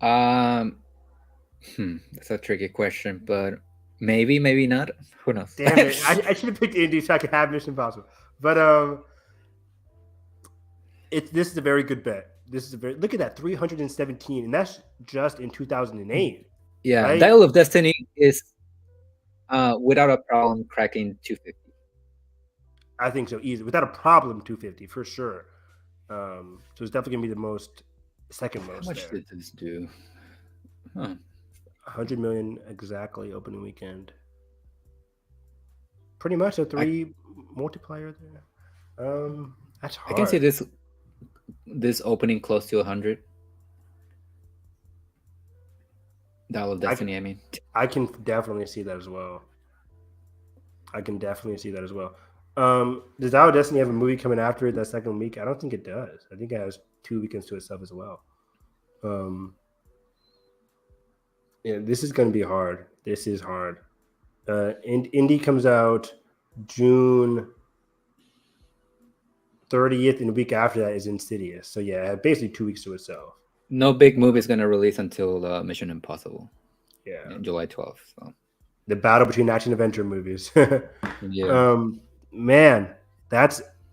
B: That's a tricky question, but maybe not. Who knows?
C: Damn it! I should have picked Indy so I could have Mission Impossible. But this is a very good bet. Look at that 317, and that's just in 2008.
B: Yeah, right? Dial of Destiny is without a problem cracking 250.
C: I think so, easy, without a problem, 250 for sure. So it's definitely gonna be the second most.
B: How much did this do?
C: 100 million exactly opening weekend. Pretty much a 3 multiplier there. That's hard.
B: I can see this opening close to 100. Dial of Destiny, I mean.
C: I can definitely see that as well. Does Dial of Destiny have a movie coming after it that second week? I don't think it does. I think it has 2 weekends to itself as well. Yeah, this is going to be hard. This is hard. Indy comes out June 30th, and the week after that is Insidious. So yeah, basically 2 weeks to itself.
B: No big movie is going to release until Mission Impossible.
C: Yeah,
B: July 12th. So.
C: The battle between action adventure movies.
B: Yeah.
C: Man,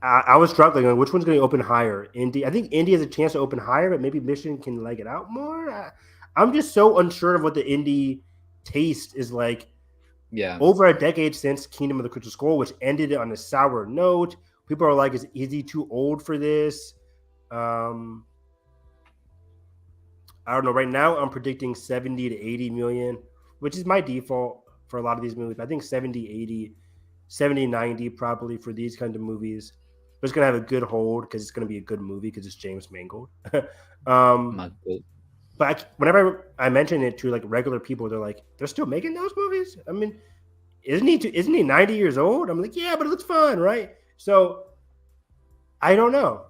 C: I was struggling on which one's going to open higher. Indy, I think Indy has a chance to open higher, but maybe Mission can leg it out more. I'm just so unsure of what the Indy taste is like.
B: Yeah.
C: Over a decade since Kingdom of the Crystal Skull, which ended on a sour note. People are like, is he too old for this? I don't know. Right now, I'm predicting 70 to 80 million, which is my default for a lot of these movies. I think 70, 80, 70, 90 probably for these kinds of movies. But it's going to have a good hold because it's going to be a good movie because it's James Mangold. But whenever I mention it to like regular people, they're like, they're still making those movies? I mean, isn't he 90 years old? I'm like, yeah, but it looks fun, right? So I don't know.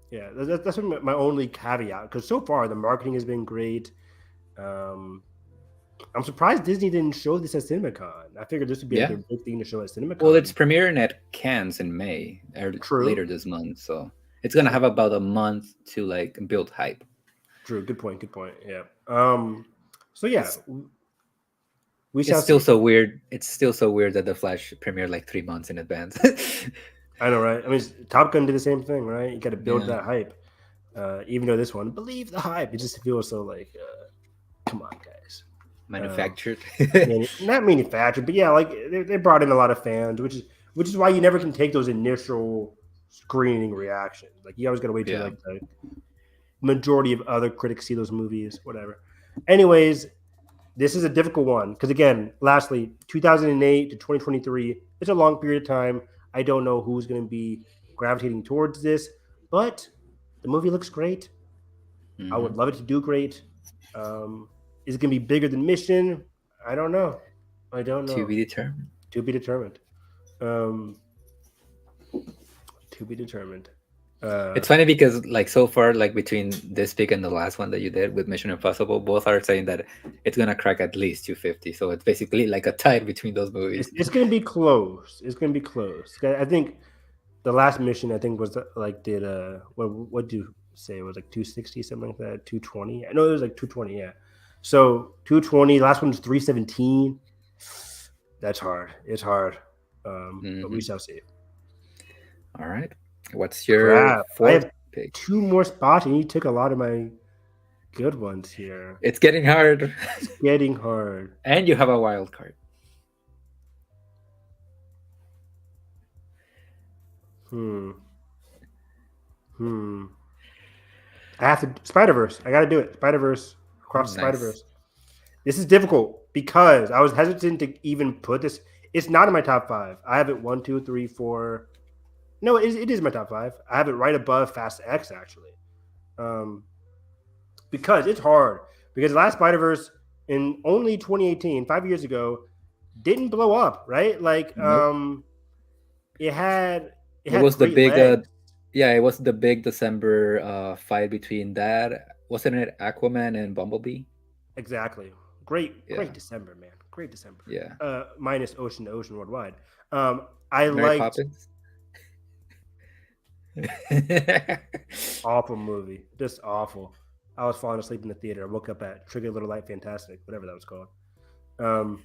C: Yeah, that's my only caveat, because so far the marketing has been great. I'm surprised Disney didn't show this at CinemaCon. I figured this would be like
B: Yeah.
C: their big thing to show at
B: Well, it's
C: CinemaCon.
B: premiering at Cannes in May or
C: True,
B: later this month, so it's gonna have
C: true,
B: about a month to like build hype.
C: true. Good point. Good point. Yeah. So yeah,
B: It's
C: we
B: it's
C: shall
B: still
C: see.
B: so weird. It's still so weird that the Flash premiered like 3 months in advance.
C: I know, right? I mean, Top Gun did the same thing, right? You got to build
B: Yeah,
C: that hype. Even though this one, believe the hype. It just feels so like, come on, guys.
B: manufactured.
C: Not manufactured, but yeah, like they brought in a lot of fans, which is why you never can take those initial screening reactions. Like you always got to wait till
B: Yeah.
C: like the majority of other critics see those movies, whatever. Anyways, this is a difficult one because again, lastly, 2008 to 2023, it's a long period of time. I don't know who's going to be gravitating towards this, but the movie looks great. I
B: Mhm.
C: would love it to do great. Is it going to be bigger than Mission? I don't know. I don't
B: To
C: know.
B: be determined.
C: To be determined. Um, to be determined.
B: It's funny because like so far, like between this pick and the last one that you did with Mission Impossible, both are saying that it's gonna crack at least 250. So it's basically like a tie between those movies.
C: it's going to be close. It's going to be close. I think the last mission I think was like did what do you say it was like 260 something like that 220. I know it was like 220. Yeah. So 220. Last one was 317. That's hard. It's hard. But we
B: Mhm.
C: shall see.
B: All right. What's your
C: Crap. I
B: fourth
C: have
B: pick?
C: 2 more spots, and you took a lot of my good ones here.
B: It's getting hard.
C: It's getting hard.
B: And you have a wild card.
C: Hmm. Hmm. I have to Spider Verse. I got to do it. Spider Verse across the Spider
B: Nice.
C: Verse. This is difficult because I was hesitant to even put this. It's not in my top five. I have it one, two, three, four. No, it is my top five. I have it right above Fast X actually, um, because it's hard. Because Last Spider Verse in only 2018, 5 years ago, didn't blow up, right? Like,
B: Nope.
C: it had it
B: It
C: had
B: was the
C: great
B: big
C: legs.
B: yeah, it was the big December fight between that. Wasn't it Aquaman and Bumblebee?
C: Exactly. Great
B: Yeah.
C: December, man. Great December.
B: Yeah.
C: Minus Ocean to Ocean Worldwide. I
B: Mary
C: liked
B: Poppins.
C: awful movie, just awful. I was falling asleep in the theater. I woke up at Trigger Little Light Fantastic, whatever that was called. Um,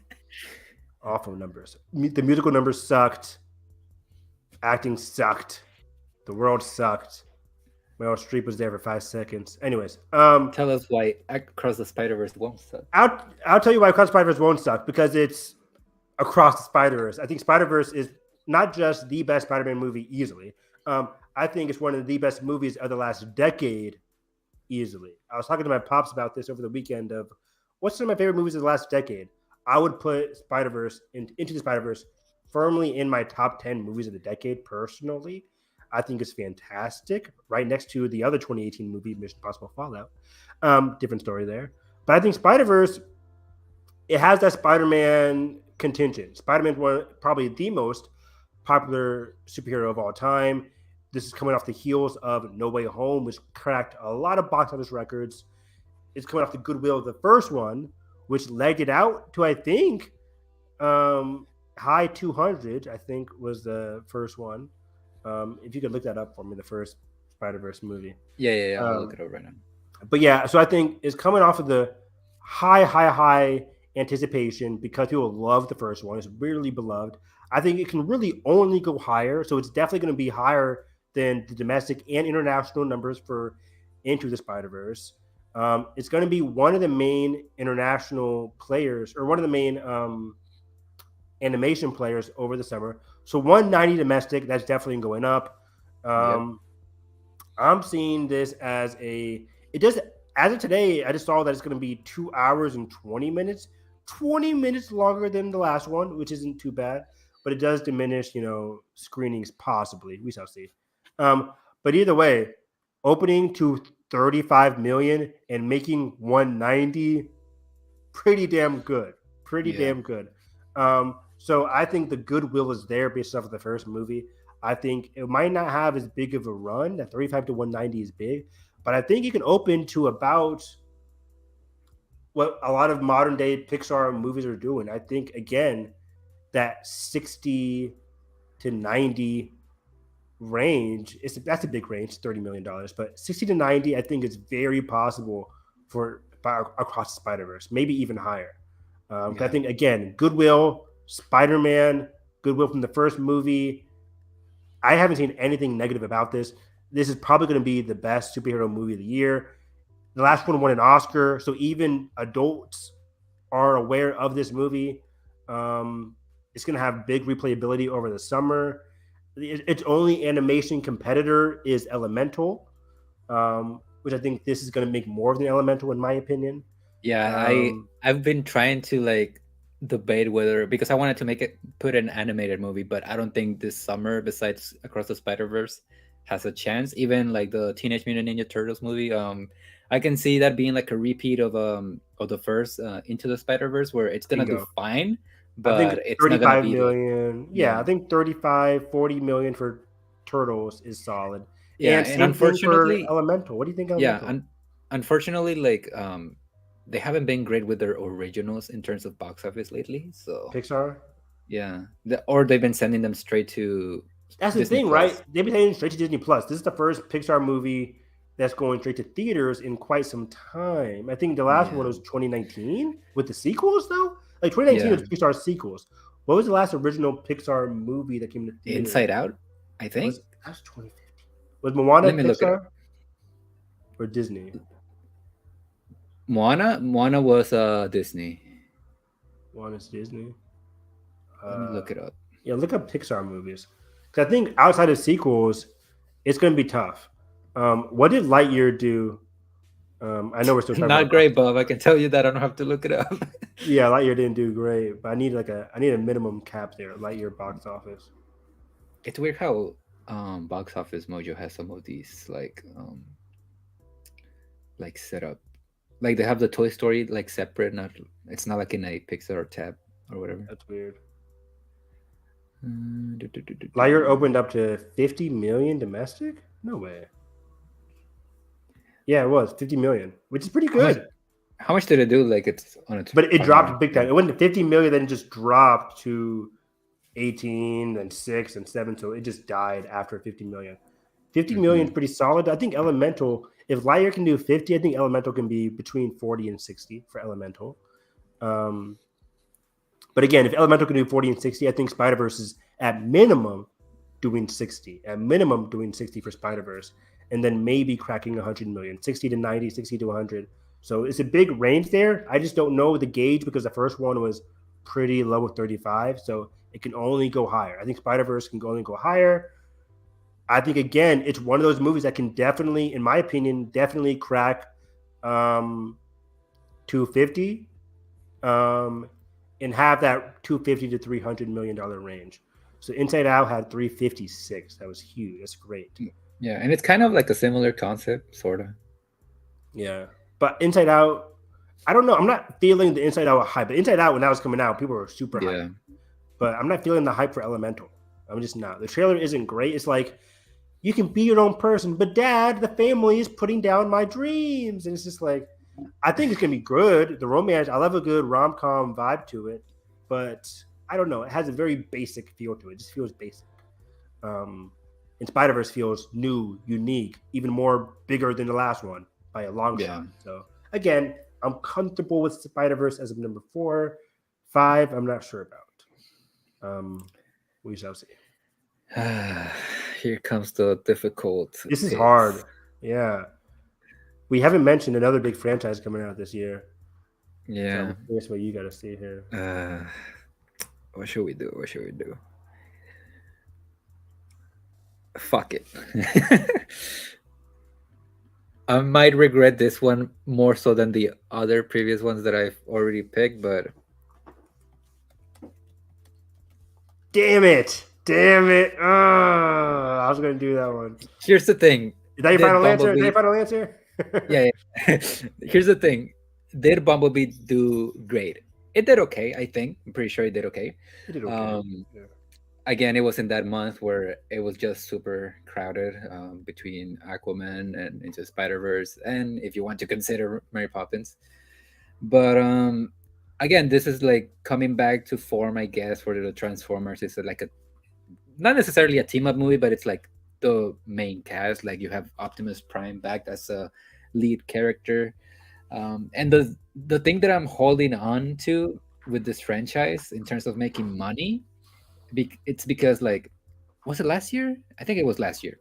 C: Awful numbers. The musical numbers sucked. Acting sucked. The world sucked. Meryl Streep was there for 5 seconds. Anyways,
B: Tell us why Across the Spider Verse won't suck.
C: I'll tell you why Across the Spider Verse won't suck because it's Across the Spider Verse. I think Spider Verse is not just the best Spider-Man movie easily. I think it's one of the best movies of the last decade easily. I was talking to my pops about this over the weekend of what's some of my favorite movies of the last decade. I would put Spider-Verse Into the Spider-Verse firmly in my top 10 movies of the decade personally. I think it's fantastic. Right next to the other 2018 movie, Mission Impossible Fallout. Different story there. But I think Spider-Verse, it has that Spider-Man contingent. Spider-Man's one probably the most popular superhero of all time. This is coming off the heels of No Way Home, which cracked a lot of box office records. It's coming off the goodwill of the first one, which legged it out to I think high 200. I think was the first one. If you could look that up for me, the first Spider Verse movie.
B: Yeah. I'll look
C: Um,
B: it up right now.
C: but yeah, so I think it's coming off of the high anticipation because people love the first one. It's really beloved. I think it can really only go higher. So it's definitely going to be higher than the domestic and international numbers for Into the Spider Verse. It's going to be one of the main international players or one of the main animation players over the summer. So 190 domestic, that's definitely going up.
B: Yep.
C: I'm seeing this as it does as of today. I just saw that it's going to be 2 hours and 20 minutes, 20 minutes longer than the last one, which isn't too bad, but it does diminish, screenings possibly. We shall see. But either way, opening to 35 million and making 190, pretty damn good. Pretty
B: Yeah.
C: damn good. So I think the goodwill is there based off of the first movie. I think it might not have as big of a run. That 35 to 190 is big, but I think you can open to about what a lot of modern day Pixar movies are doing. I think again that 60 to 90 range is that's a big range, $30 million, but 60 to 90 I think is very possible for across the Spider-Verse, maybe even higher. I
B: Yeah.
C: think again, Goodwill, Spider-Man, Goodwill from the first movie. I haven't seen anything negative about this. This is probably going to be the best superhero movie of the year. The last one won an Oscar, so even adults are aware of this movie. Um, it's going to have big replayability over the summer. Its only animation competitor is Elemental, which I think this is going to make more than Elemental, in my opinion.
B: Yeah,
C: Um,
B: I've been trying to like debate whether, because I wanted to make it put an animated movie, but I don't think this summer, besides Across the Spider Verse, has a chance. Even like the Teenage Mutant Ninja Turtles movie, I can see that being like a repeat of the first Into the Spider Verse, where it's gonna do
C: bingo.
B: fine,
C: I think
B: but it's not gonna
C: 35
B: be like,
C: million. Yeah, I
B: yeah,
C: think 35, 40 million for Turtles is solid.
B: yeah,
C: And
B: and
C: same thing for
B: unfortunately,
C: Elemental. What do you think
B: yeah,
C: Elemental?
B: unfortunately, like they haven't been great with their originals in terms of box office lately. So
C: Pixar?
B: yeah, or they've been sending them straight to
C: That's the
B: Disney
C: thing, right?
B: Plus.
C: They've been heading straight to Disney Plus. This is the first Pixar movie that's going straight to theaters in quite some time. I think the last one
B: Yeah,
C: was 2019 with the sequels, though. Like 2019
B: yeah.
C: was Pixar sequels. What was the last original Pixar movie that came to theaters?
B: Inside Out, I think.
C: Was That was 2015? Was Moana
B: Let me look it up.
C: Pixar or Disney?
B: Moana was Disney.
C: Moana's Disney.
B: Let me
C: Uh,
B: look it up.
C: yeah, look up Pixar movies. Because I think outside of sequels, it's going to be tough. What did Lightyear do? I know we're still talking
B: Not
C: about box
B: great, Bob. I
C: office.
B: can tell you that I don't have to look it up.
C: Yeah, Lightyear didn't do great, but I need a minimum cap there. Lightyear box office.
B: It's weird how Box Office Mojo has some of these like set up. Like they have the Toy Story like separate, not it's not like in a Pixar tab or whatever.
C: That's weird.
B: Do, do, do, do,
C: Lightyear
B: do.
C: opened up to 50 million domestic. No way. Yeah, it was 50 million, which is pretty
B: How much?
C: good.
B: How much did it do? Like it's on its
C: But it
B: final.
C: dropped big time. It went to 50 million, then just dropped to 18, then 6 and 7. So it just died after 50 million. 50 million
B: Mm-hmm.
C: is pretty solid. I think Elemental, if Lightyear can do 50, I think Elemental can be between 40 and 60 for Elemental. Um, but again, if Elemental can do 40 and 60, I think Spider Verse is at minimum doing 60. At minimum, doing 60 for Spider Verse. And then maybe cracking 100 million, 60 to 90, 60 to 100. So it's a big range there. I just don't know the gauge because the first one was pretty low with 35. So it can only go higher. I think Spider Verse can only go higher. I think again, it's one of those movies that can definitely, in my opinion, definitely crack 250 and have that 250 to $300 million range. So Inside Out had 356. That was huge. That's great.
B: Yeah, and it's kind of like a similar concept, sort of.
C: Yeah, but Inside Out, I don't know. I'm not feeling the Inside Out hype. But Inside Out, when that was coming out, people were super hyped.
B: Yeah,
C: But I'm not feeling the hype for Elemental. I'm just not. The trailer isn't great. It's like you can be your own person, but Dad, the family is putting down my dreams, and it's just like I think it's gonna be good. The romance, I love a good rom com vibe to it, but I don't know. It has a very basic feel to it. It just feels basic. Um, and Spider Verse feels new, unique, even more bigger than the last one by a long
B: yeah.
C: shot. So again, I'm comfortable with Spider Verse as of number 4. 5, I'm not sure about. We shall see.
B: Here comes the difficult
C: This is hard.
B: picks.
C: Yeah. We haven't mentioned another big franchise coming out this year. So
B: Yeah.
C: I'm curious what you got to see here.
B: What should we do? What should we do? Fuck it. I might regret this one more so than the other previous ones that I've already picked, but
C: Damn it. Damn it. I was going to do that one.
B: here's the thing.
C: Is that your
B: Did
C: final answer? Is that
B: Bumblebee?
C: your final answer?
B: Yeah, yeah. Here's the thing. Did Bumblebee do great? It did okay, I think. I'm pretty sure it did okay.
C: You did okay. Yeah.
B: Again, it was in that month where it was just super crowded between Aquaman and Into Spider Verse, and if you want to consider Mary Poppins. But again, this is like coming back to form, I guess, for the Transformers. It's like a not necessarily a team up movie, but it's like the main cast. Like you have Optimus Prime back as a lead character. And the thing that I'm holding on to with this franchise in terms of making money, it's because like was it last year? I think it was last year.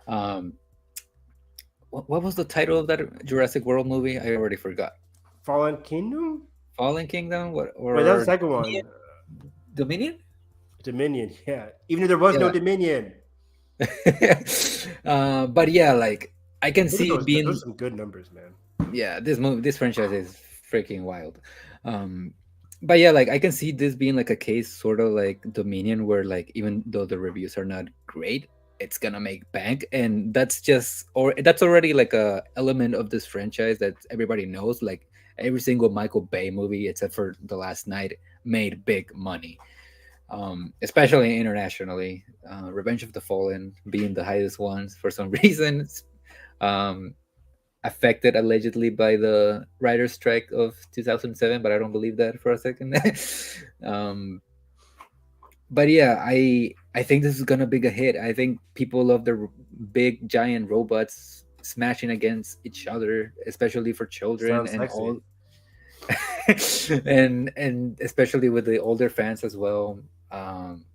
B: Um, what was the title of that Jurassic World movie? I already forgot.
C: Fallen Kingdom?
B: Fallen Kingdom? What
C: Wait, that was the
B: or
C: second
B: Dominion?
C: one.
B: Dominion?
C: Dominion, yeah. Even if there was no
B: Yeah.
C: Dominion.
B: But yeah, like I can
C: Look at
B: see it
C: those
B: being
C: some good numbers, man.
B: yeah, this franchise is freaking wild. Um, but yeah, like I can see this being like a case sort of like Dominion, where like even though the reviews are not great, it's gonna make bank, and that's just or that's already like a element of this franchise that everybody knows. Like every single Michael Bay movie, except for The Last Night, made big money, especially internationally. Revenge of the Fallen being the highest ones for some reason. Um, Affected allegedly by the writer's strike of 2007, but I don't believe that for a second. um, but yeah, I think this is gonna be a hit. I think people love the big giant robots smashing against each other, especially for children
C: Sounds
B: and
C: sexy.
B: all, and especially with the older fans as well. Um,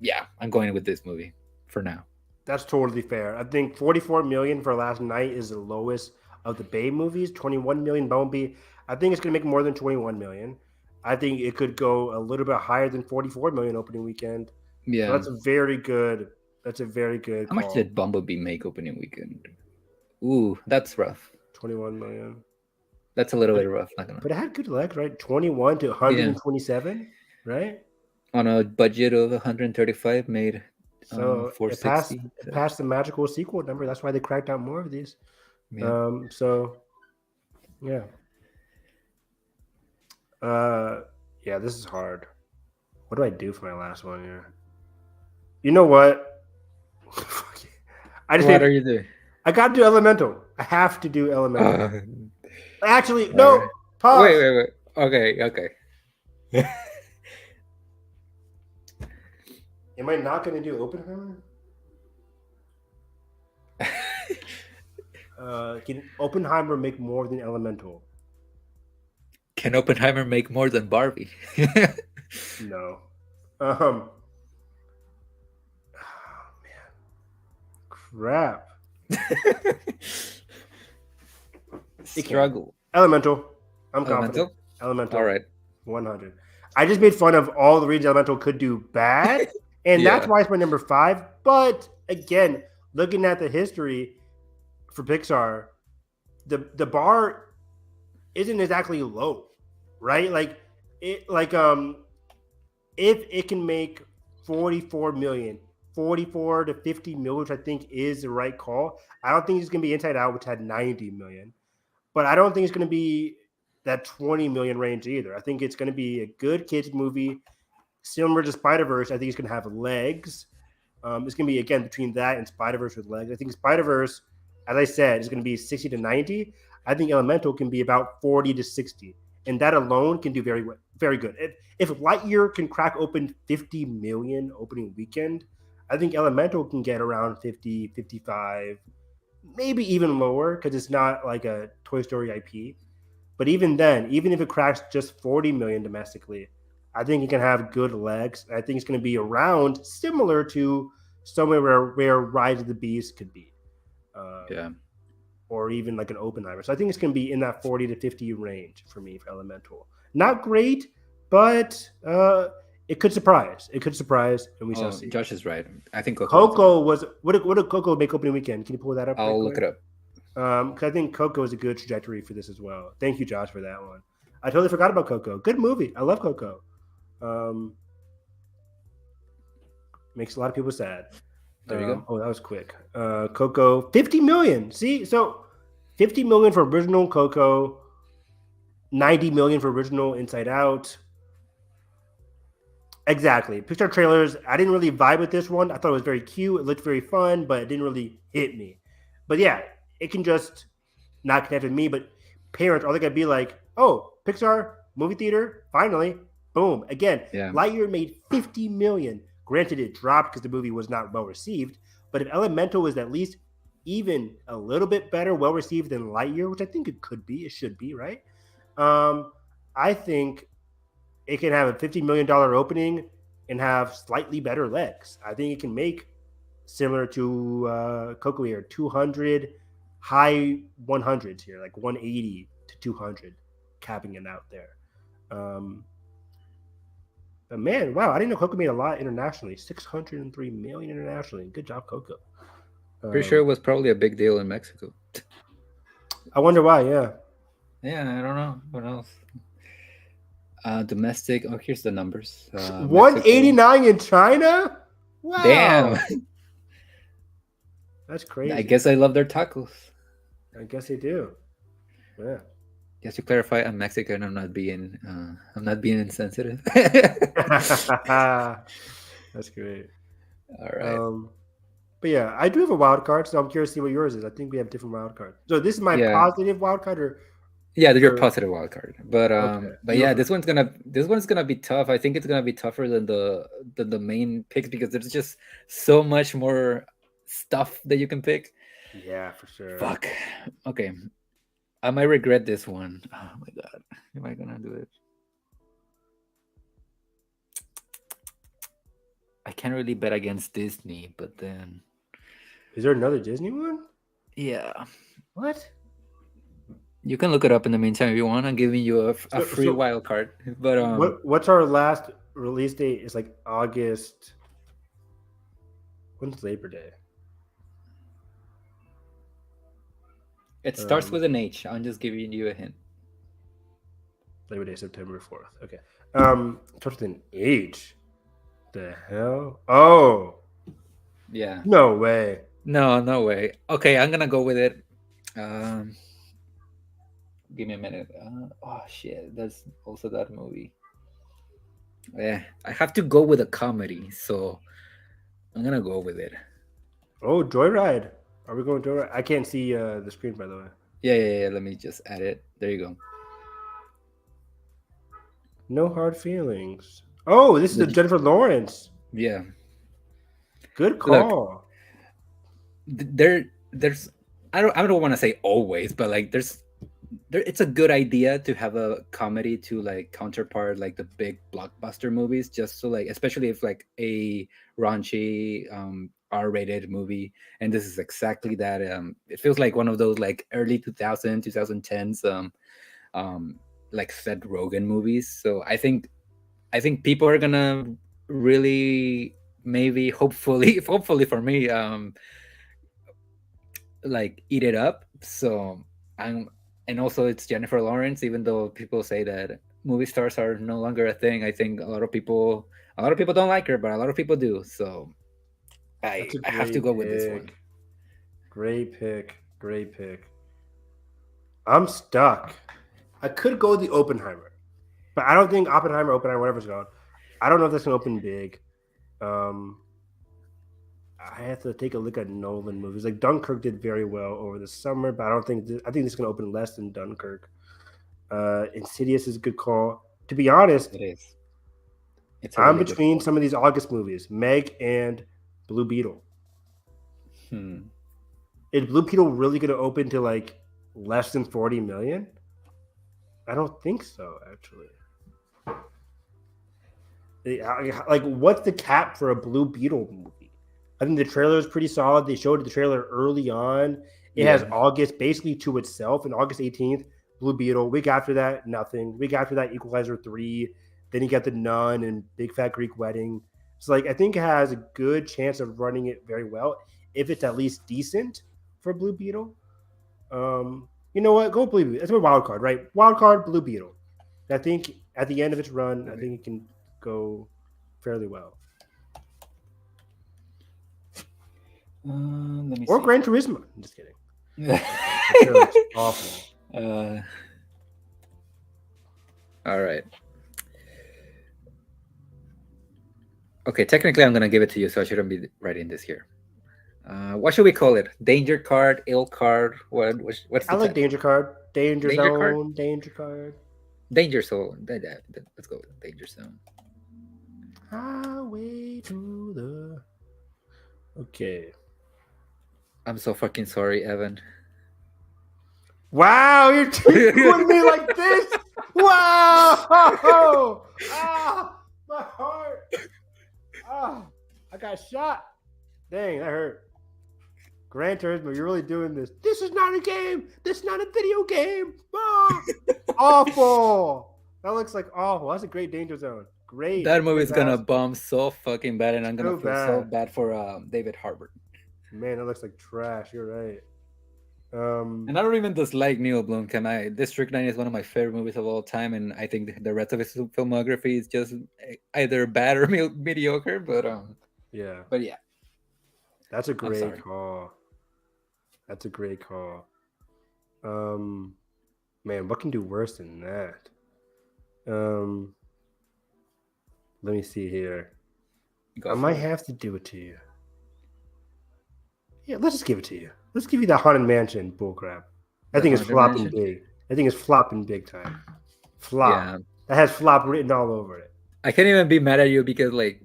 B: yeah, I'm going with this movie for now.
C: That's totally fair. I think 44 million for Last Night is the lowest of the Bay movies. 21 million Bumblebee. I think it's going to make more than 21 million. I think it could go a little bit higher than 44 million opening weekend. So
B: Yeah,
C: that's a very good. That's a very good
B: how much
C: call.
B: did Bumblebee make opening weekend? Ooh, that's rough.
C: 21 million.
B: That's a little
C: But
B: bit rough. Not gonna.
C: but it had good legs, right? 21 to
B: Yeah,
C: 127, right?
B: on a budget of 135, made
C: So it passed
B: 460.
C: it
B: So
C: passed the magical sequel number. That's why they cracked out more of these.
B: yeah,
C: So yeah. Uh yeah, this is hard. What do I do for my last one here? You know what? Fuck it. I just
B: what
C: need,
B: are you doing?
C: I got to do elemental. I have to do elemental.
B: Uh,
C: Actually,
B: all
C: no.
B: right. Wait,
C: Pause.
B: wait, wait. Okay, okay.
C: Am I not going to do Oppenheimer? Can Oppenheimer make more than Elemental?
B: Can Oppenheimer make more than Barbie?
C: No. Oh, man, crap.
B: Struggle.
C: Elemental. I'm confident.
B: Elemental.
C: Elemental.
B: All right.
C: 100. I just made fun of all the reasons Elemental could do bad, and that's
B: Yeah.
C: why it's my number 5. But again, looking at the history for Pixar, the bar isn't exactly low, right? Like it if it can make 44 million, 44 to 50 million, which I think is the right call. I don't think it's going to be Inside Out, which had 90 million, but I don't think it's going to be that 20 million range either. I think it's going to be a good kids movie, similar to Spider-Verse. I think it's going to have legs. It's going to be, again, between that and Spider-Verse with legs. I think Spider-Verse, as I said, is going to be 60 to 90. I think Elemental can be about 40 to 60. And that alone can do very, very good. If Lightyear can crack open 50 million opening weekend, I think Elemental can get around 50, 55, maybe even lower because it's not like a Toy Story IP. But even then, even if it cracks just 40 million domestically, I think it can have good legs. I think it's going to be around similar to somewhere where Rise of the Beast could be.
B: Yeah.
C: Or even like an Oppenheimer. So I think it's going to be in that 40 to 50 range for me for Elemental. Not great, but it could surprise. It could surprise, and we shall
B: Oh,
C: see.
B: Josh is right. I think
C: Coco was what did Coco make opening weekend? Can you pull that up?
B: I'll look it up.
C: Because I think Coco is a good trajectory for this as well. Thank you, Josh, for that one. I totally forgot about Coco. Good movie. I love Coco. Makes a lot of people sad.
B: There you go.
C: Oh, that was quick. Coco, 50 million. See, so 50 million for original Coco, 90 million for original Inside Out. Exactly. Pixar trailers, I didn't really vibe with this one. I thought it was very cute. It looked very fun, but it didn't really hit me. But yeah, it can just not connect with me. But parents, are they going to be like, Oh, Pixar movie theater, finally, boom. Again,
B: Yeah.
C: Lightyear made 50 million. Granted, it dropped because the movie was not well received. But if Elemental is at least even a little bit better, well received than Lightyear, which I think it could be, it should be, right? I think it can have a $50 million opening and have slightly better legs. I think it can make similar to Coco here, 200, high 100s here, like 180 to 200, capping it out there. But man, wow, I didn't know Coco made a lot internationally. 603 million internationally. Good job, Coco.
B: Pretty sure it was probably a big deal in Mexico.
C: I wonder why. Yeah.
B: Yeah, I don't know. What else? Domestic. Oh, here's the numbers.
C: 189 in China. Wow.
B: Damn.
C: That's crazy.
B: I guess I love their tacos.
C: I guess they do. Yeah.
B: Just to clarify, I'm Mexican. I'm not being insensitive.
C: That's great.
B: All right.
C: But yeah, I do have a wild card, so I'm curious to see what yours is. I think we have different wild cards. So this is my positive wild card, or
B: your positive wild card. But yeah, this one's gonna be tough. I think it's gonna be tougher than the main picks because there's just so much more stuff that you can pick.
C: Yeah, for sure.
B: Fuck. Okay. I might regret this one. Oh my god. Am I gonna do it? I can't really bet against Disney, but then
C: is there another Disney one?
B: Yeah.
C: What?
B: You can look it up in the meantime if you want. I'm giving you a free wild card. But
C: what's our last release date? It's like August. When's Labor Day?
B: It starts with an H. I'm just giving you a hint.
C: Labor Day, September 4th. Okay. Starts with an H. The hell? Oh.
B: Yeah.
C: No way.
B: No way. Okay, I'm gonna go with it. Give me a minute. Oh shit, that's also that movie. Yeah, I have to go with a comedy, so I'm gonna go with it.
C: Oh, Joyride. Are we going Joyride? I can't see the screen, by the way.
B: Yeah. Let me just add it. There you go.
C: No Hard Feelings. Oh, this is the Jennifer Lawrence.
B: Yeah.
C: Good call.
B: Look, there's I don't want to say always, but like it's a good idea to have a comedy to like counterpart like the big blockbuster movies, just so like, especially if like a raunchy R-rated movie, and this is exactly that. It feels like one of those like early 2010s like Seth Rogen movies. So I think people are gonna really, maybe, hopefully for me, like eat it up. So and also it's Jennifer Lawrence, even though people say that movie stars are no longer a thing. I think a lot of people don't like her, but a lot of people do. So I have to go with this one.
C: Great pick. I'm stuck. I could go with the Oppenheimer, but I don't think Oppenheimer, whatever's going. I don't know if that's going to open big. I have to take a look at Nolan movies. Like Dunkirk did very well over the summer, but I think this is going to open less than Dunkirk. Insidious is a good call. To be honest,
B: it is.
C: I'm between some of these August movies, Meg and Blue Beetle. Is Blue Beetle really going to open to like less than 40 million? I don't think so, actually. Like, what's the cap for a Blue Beetle movie? I think the trailer is pretty solid. They showed the trailer early on. It has August basically to itself, and August 18th, Blue Beetle. Week after that, nothing. Week after that, Equalizer 3. Then you got The Nun and Big Fat Greek Wedding. So, like, I think it has a good chance of running it very well if it's at least decent for Blue Beetle. You know what? Go Blue Beetle. That's my wild card, right? Wild card, Blue Beetle. I think at the end of its run, I think it can go fairly well.
B: Let me
C: or
B: see.
C: Gran Turismo. I'm just kidding. It's awful.
B: All right. Okay, technically I'm gonna give it to you, so I shouldn't be writing this here. What should we call it? Danger card, ill card? What's the
C: I like
B: title?
C: Danger Card. Danger Zone.
B: Card?
C: Danger Card.
B: Danger Zone. Let's go with Danger Zone.
C: Highway to the. Okay.
B: I'm so fucking sorry, Evan.
C: Wow, you're with me like this. Wow! Ah, my heart. Ah, I got shot. Dang, that hurt. Gran Turismo, you're really doing this. This is not a game. This is not a video game. Ah, awful. That looks like awful. That's a great Danger Zone. Great.
B: That movie's gonna
C: Fantastic.
B: bomb so fucking bad, and I'm gonna
C: So
B: feel so
C: bad.
B: bad for David Harbour.
C: Man, that looks like trash. You're right.
B: And I don't even dislike Neil Blomkamp. District 9 is one of my favorite movies of all time, and I think the rest of his filmography is just either bad or mediocre.
C: Yeah,
B: But yeah,
C: that's a
B: I'm sorry.
C: great call. That's a great call. Man, what can do worse than that? Let me see here.
B: Go
C: I
B: for
C: might
B: it.
C: have to do it to you. Yeah, let's just give it to you. Let's give you the Haunted Mansion bullcrap. I
B: The
C: think it's
B: Haunted
C: flopping
B: Mansion?
C: big. I think it's flopping big time. Flop.
B: Yeah,
C: That has flop written all over it.
B: I can't even be mad at you because like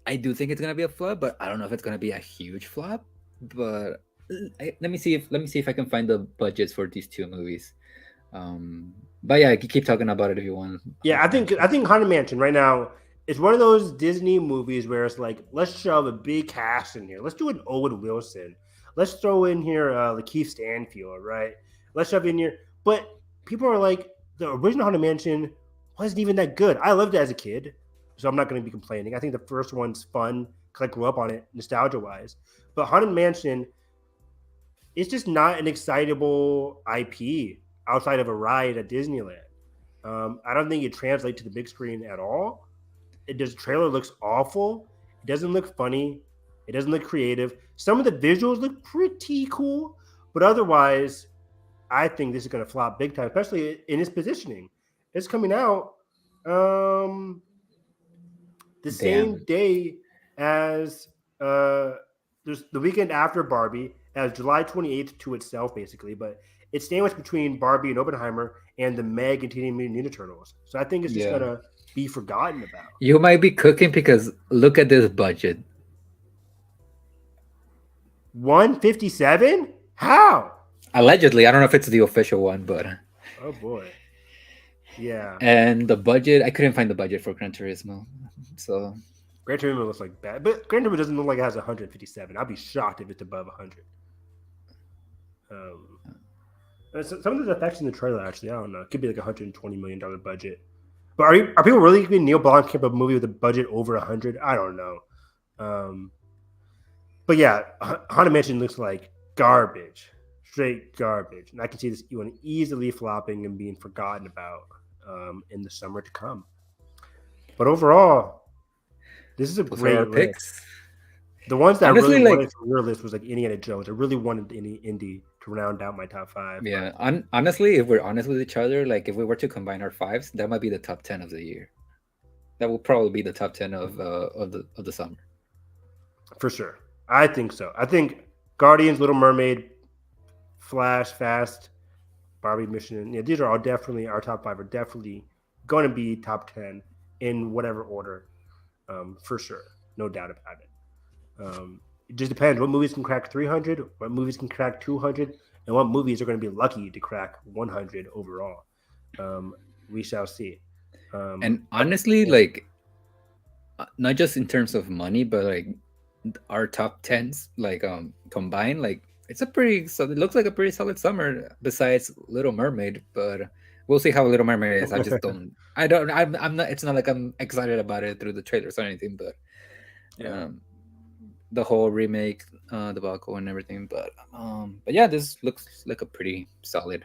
B: I do think it's gonna be a flop, but I don't know if it's gonna be a huge flop. But let me see if I can find the budgets for these two movies. But yeah, keep talking about it if you want.
C: Yeah, I think Haunted Mansion right now is one of those Disney movies where it's like, let's shove a big cast in here. Let's do an Owen Wilson. Let's throw in here Lakeith Stanfield, right? Let's shove in here. But people are like, the original Haunted Mansion wasn't even that good. I loved it as a kid, so I'm not going to be complaining. I think the first one's fun because I grew up on it, nostalgia-wise. But Haunted Mansion, it's just not an excitable IP outside of a ride at Disneyland. I don't think it translates to the big screen at all. The trailer looks awful. It doesn't look funny. It doesn't look creative. Some of the visuals look pretty cool, but otherwise, I think this is going to flop big time, especially in its positioning. It's coming out the same
B: Damn.
C: day as there's the weekend after Barbie, as July 28th to itself, basically. But it's sandwiched between Barbie and Oppenheimer and the Meg and Teenage Mutant Ninja Turtles. So I think it's just
B: Yeah.
C: going to be forgotten about.
B: You might be cooking because look at this budget.
C: 157? How?
B: Allegedly, I don't know if it's the official one, but
C: Oh boy. Yeah.
B: and the budget, I couldn't find the budget for Gran Turismo. So
C: Gran Turismo looks like bad, but Gran Turismo doesn't look like it has 157. I'd be shocked if it's above 100. Some of the effects in the trailer, actually, I don't know. It could be like $120 million budget. But are people really giving Neil Blomkamp a movie with a budget over 100? I don't know. But yeah, Haunted Mansion looks like garbage, straight garbage, and I can see this one easily flopping and being forgotten about in the summer to come. But overall, this is a
B: those are
C: great
B: our
C: list.
B: picks.
C: The ones that I
B: Honestly,
C: really
B: like-
C: wanted for your list was like Indiana Jones. I really wanted any indie to round out my top five.
B: Yeah, honestly, if we're honest with each other, like if we were to combine our fives, that might be the top 10 of the year. That will probably be the top 10 of the summer.
C: For sure. I think so. I think Guardians, Little Mermaid, Flash, Fast, Barbie, Mission. Yeah, these are all definitely our top five. Are definitely going to be top 10 in whatever order, for sure. No doubt about it. It just depends what movies can crack 300, what movies can crack 200, and what movies are going to be lucky to crack 100 overall. We shall see.
B: And honestly, like not just in terms of money, but like our top 10s, like combined, like it's a pretty. So it looks like a pretty solid summer. Besides Little Mermaid, but we'll see how Little Mermaid is. I just don't. I'm not. It's not like I'm excited about it through the trailers or anything, but
C: Yeah.
B: the whole remake debacle and everything. But yeah, this looks like a pretty solid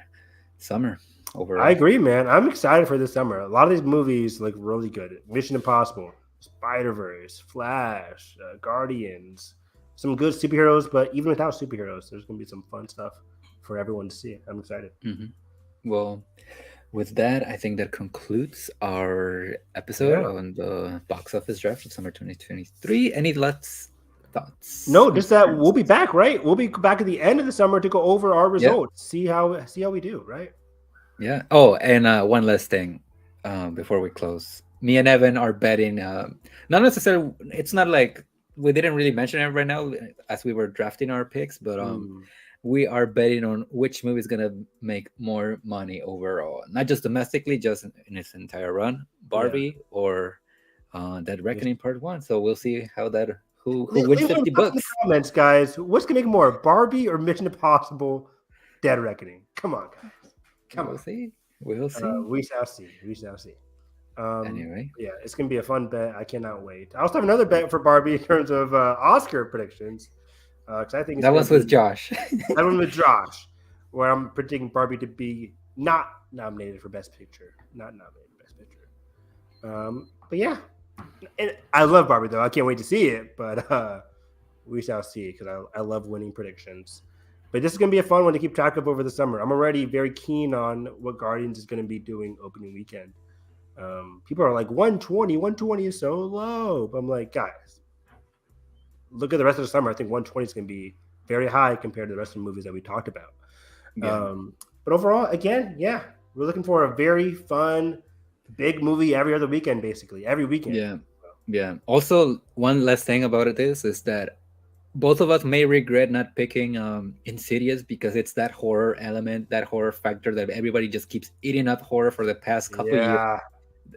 B: summer overall.
C: I agree, man. I'm excited for this summer. A lot of these movies look really good. Mission Impossible, Spider-Verse, Flash, Guardians, some good superheroes, but even without superheroes, there's going to be some fun stuff for everyone to see. I'm excited.
B: Well, with that, I think that concludes our episode
C: Yeah.
B: on the box office draft of summer 2023. Any thoughts?
C: No, just that we'll be back, right? We'll be back at the end of the summer to go over our results, see how we do, right?
B: Yeah. Oh, and one last thing before we close. Me and Evan are betting. Not necessarily. It's not like we didn't really mention it right now as we were drafting our picks, but
C: Mm,
B: we are betting on which movie is gonna make more money overall, not just domestically, just in its entire run.
C: yeah.
B: Barbie or Dead Reckoning Part One. So we'll see how that who
C: Leave
B: wins
C: some
B: 50
C: thoughts in the
B: bucks.
C: comments, guys. What's gonna make more, Barbie or Mission Impossible: Dead Reckoning? Come on, guys. Come
B: We'll
C: on.
B: see. We'll see.
C: We shall see. We shall see.
B: Anyway,
C: Yeah, it's gonna be a fun bet. I cannot wait. I also have another bet for Barbie in terms of Oscar predictions because I think it's
B: that
C: gonna
B: was with
C: be
B: Josh.
C: that one with Josh, where I'm predicting Barbie to be not nominated for Best Picture, not nominated for Best Picture. But yeah, and I love Barbie though. I can't wait to see it, but we shall see because I love winning predictions. But this is going to be a fun one to keep track of over the summer. I'm already very keen on what Guardians is going to be doing opening weekend. People are like 120 is so low. But I'm like, guys, look at the rest of the summer. I think 120 is going to be very high compared to the rest of the movies that we talked about.
B: Yeah.
C: But overall, again, yeah, we're looking for a very fun, big movie every other weekend, basically every weekend.
B: Yeah. Yeah. Also, one last thing about it is that both of us may regret not picking Insidious because it's that horror element, that horror factor that everybody just keeps eating up horror for the past couple years.
C: Yeah,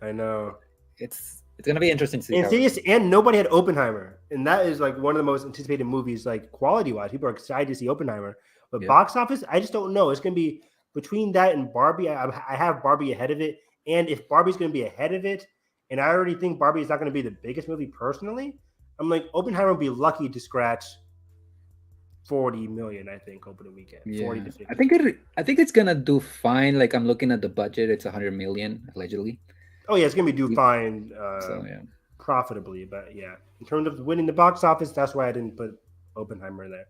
C: I know.
B: It's gonna be interesting to see how.
C: Insidious and nobody had Oppenheimer, and that is like one of the most anticipated movies, like quality wise. People are excited to see Oppenheimer, but
B: Yep.
C: box office, I just don't know. It's going to be between that and Barbie. I have Barbie ahead of it, and if Barbie's going to be ahead of it, and I already think Barbie is not going to be the biggest movie personally, I'm like Oppenheimer will be lucky to scratch 40 million. I think opening weekend, 40
B: Yeah,
C: to
B: I
C: 50.
B: think it's gonna do fine. Like I'm looking at the budget; it's 100 million allegedly.
C: Oh yeah, it's going to be do fine
B: So yeah,
C: profitably, but yeah, in terms of winning the box office, that's why I didn't put Oppenheimer there.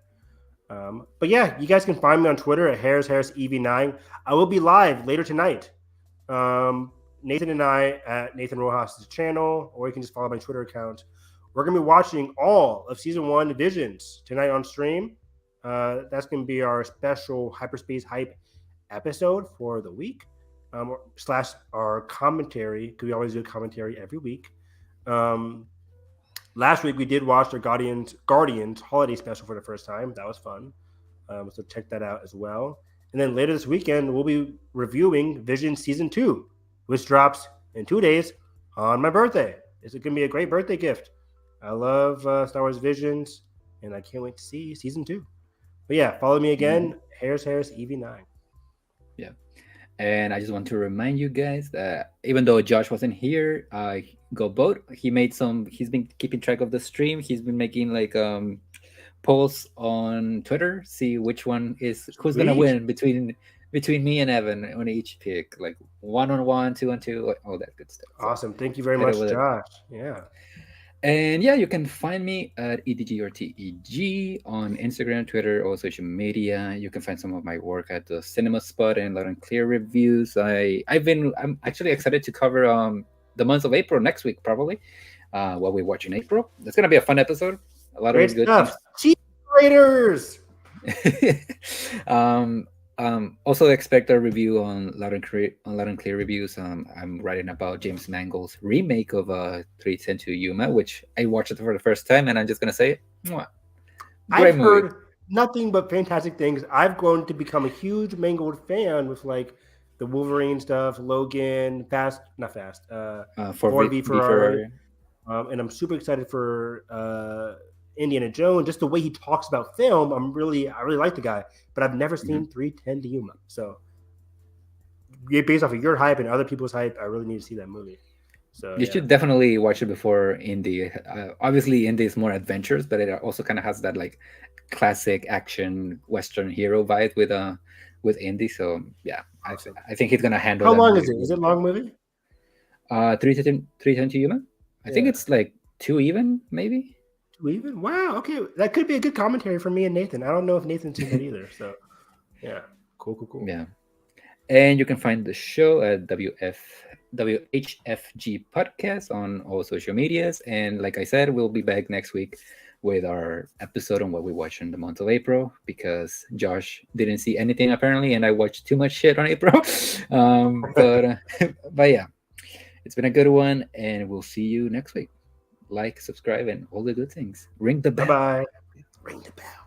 C: But yeah, you guys can find me on Twitter at HarrisEV9. I will be live later tonight. Nathan and I at Nathan Rojas' channel, or you can just follow my Twitter account. We're going to be watching all of season one Visions tonight on stream. That's going to be our special Hyperspace Hype episode for the week, slash our commentary, because we always do a commentary every week. Last week we did watch the Guardians holiday special for the first time. That was fun. So check that out as well. And then later this weekend we'll be reviewing Vision season 2, which drops in 2 days on my birthday. It's going to be a great birthday gift. I love Star Wars Visions, and I can't wait to see season 2. But yeah, follow me again, Harris EV9.
B: yeah. And I just want to remind you guys that even though Josh wasn't here, go vote. He made some. He's been keeping track of the stream. He's been making like polls on Twitter, see which one is who's gonna
C: Sweet.
B: win between me and Evan on each pick, like 1-on-1, 2-on-2, all that good stuff. So
C: Awesome. Thank you very
B: head
C: much,
B: over there.
C: Josh. Yeah.
B: And yeah, you can find me at EDGRTEG on Instagram, Twitter, or social media. You can find some of my work at the Cinema Spot and Loud and Clear reviews. I'm actually excited to cover the month of April next week, probably. What we watch in April. It's gonna be a fun episode. A lot
C: Great
B: of good things.
C: stuff. Cheese Raiders.
B: Also expect a review on Loud and Clear reviews. I'm writing about James Mangold's remake of 310 to Yuma, which I watched it for the first time, and I'm just gonna say it. Mwah. Great
C: I've
B: movie.
C: heard nothing but fantastic things. I've grown to become a huge Mangold fan with like the Wolverine stuff, Logan, not Fast,
B: For
C: Ford v
B: V
C: Ferrari.
B: for
C: And I'm super excited for Indiana Jones. Just the way he talks about film, I really like the guy. But I've never seen 310 to Yuma. So based off of your hype and other people's hype, I really need to see that movie. So
B: You
C: yeah,
B: should definitely watch it before Indie. Obviously, Indie is more adventures, but it also kind of has that like classic action Western hero vibe with Indie. So yeah,
C: awesome.
B: I think he's gonna handle
C: How
B: that
C: long
B: movie
C: is it? Is
B: really
C: it a
B: good.
C: long movie?
B: 310 to Yuma. I think
C: Yeah.
B: it's like two even, maybe.
C: Even? Wow. Okay. That could be a good commentary for me and Nathan. I don't know if Nathan's seen that either. So yeah. Cool.
B: Yeah. And you can find the show at WHFG Podcast on all social medias. And like I said, we'll be back next week with our episode on what we watched in the month of April, because Josh didn't see anything apparently, and I watched too much shit on April. But yeah, it's been a good one, and we'll see you next week. Like, subscribe, and all the good things. Ring the
C: Bye
B: bell.
C: bye. Ring the bell.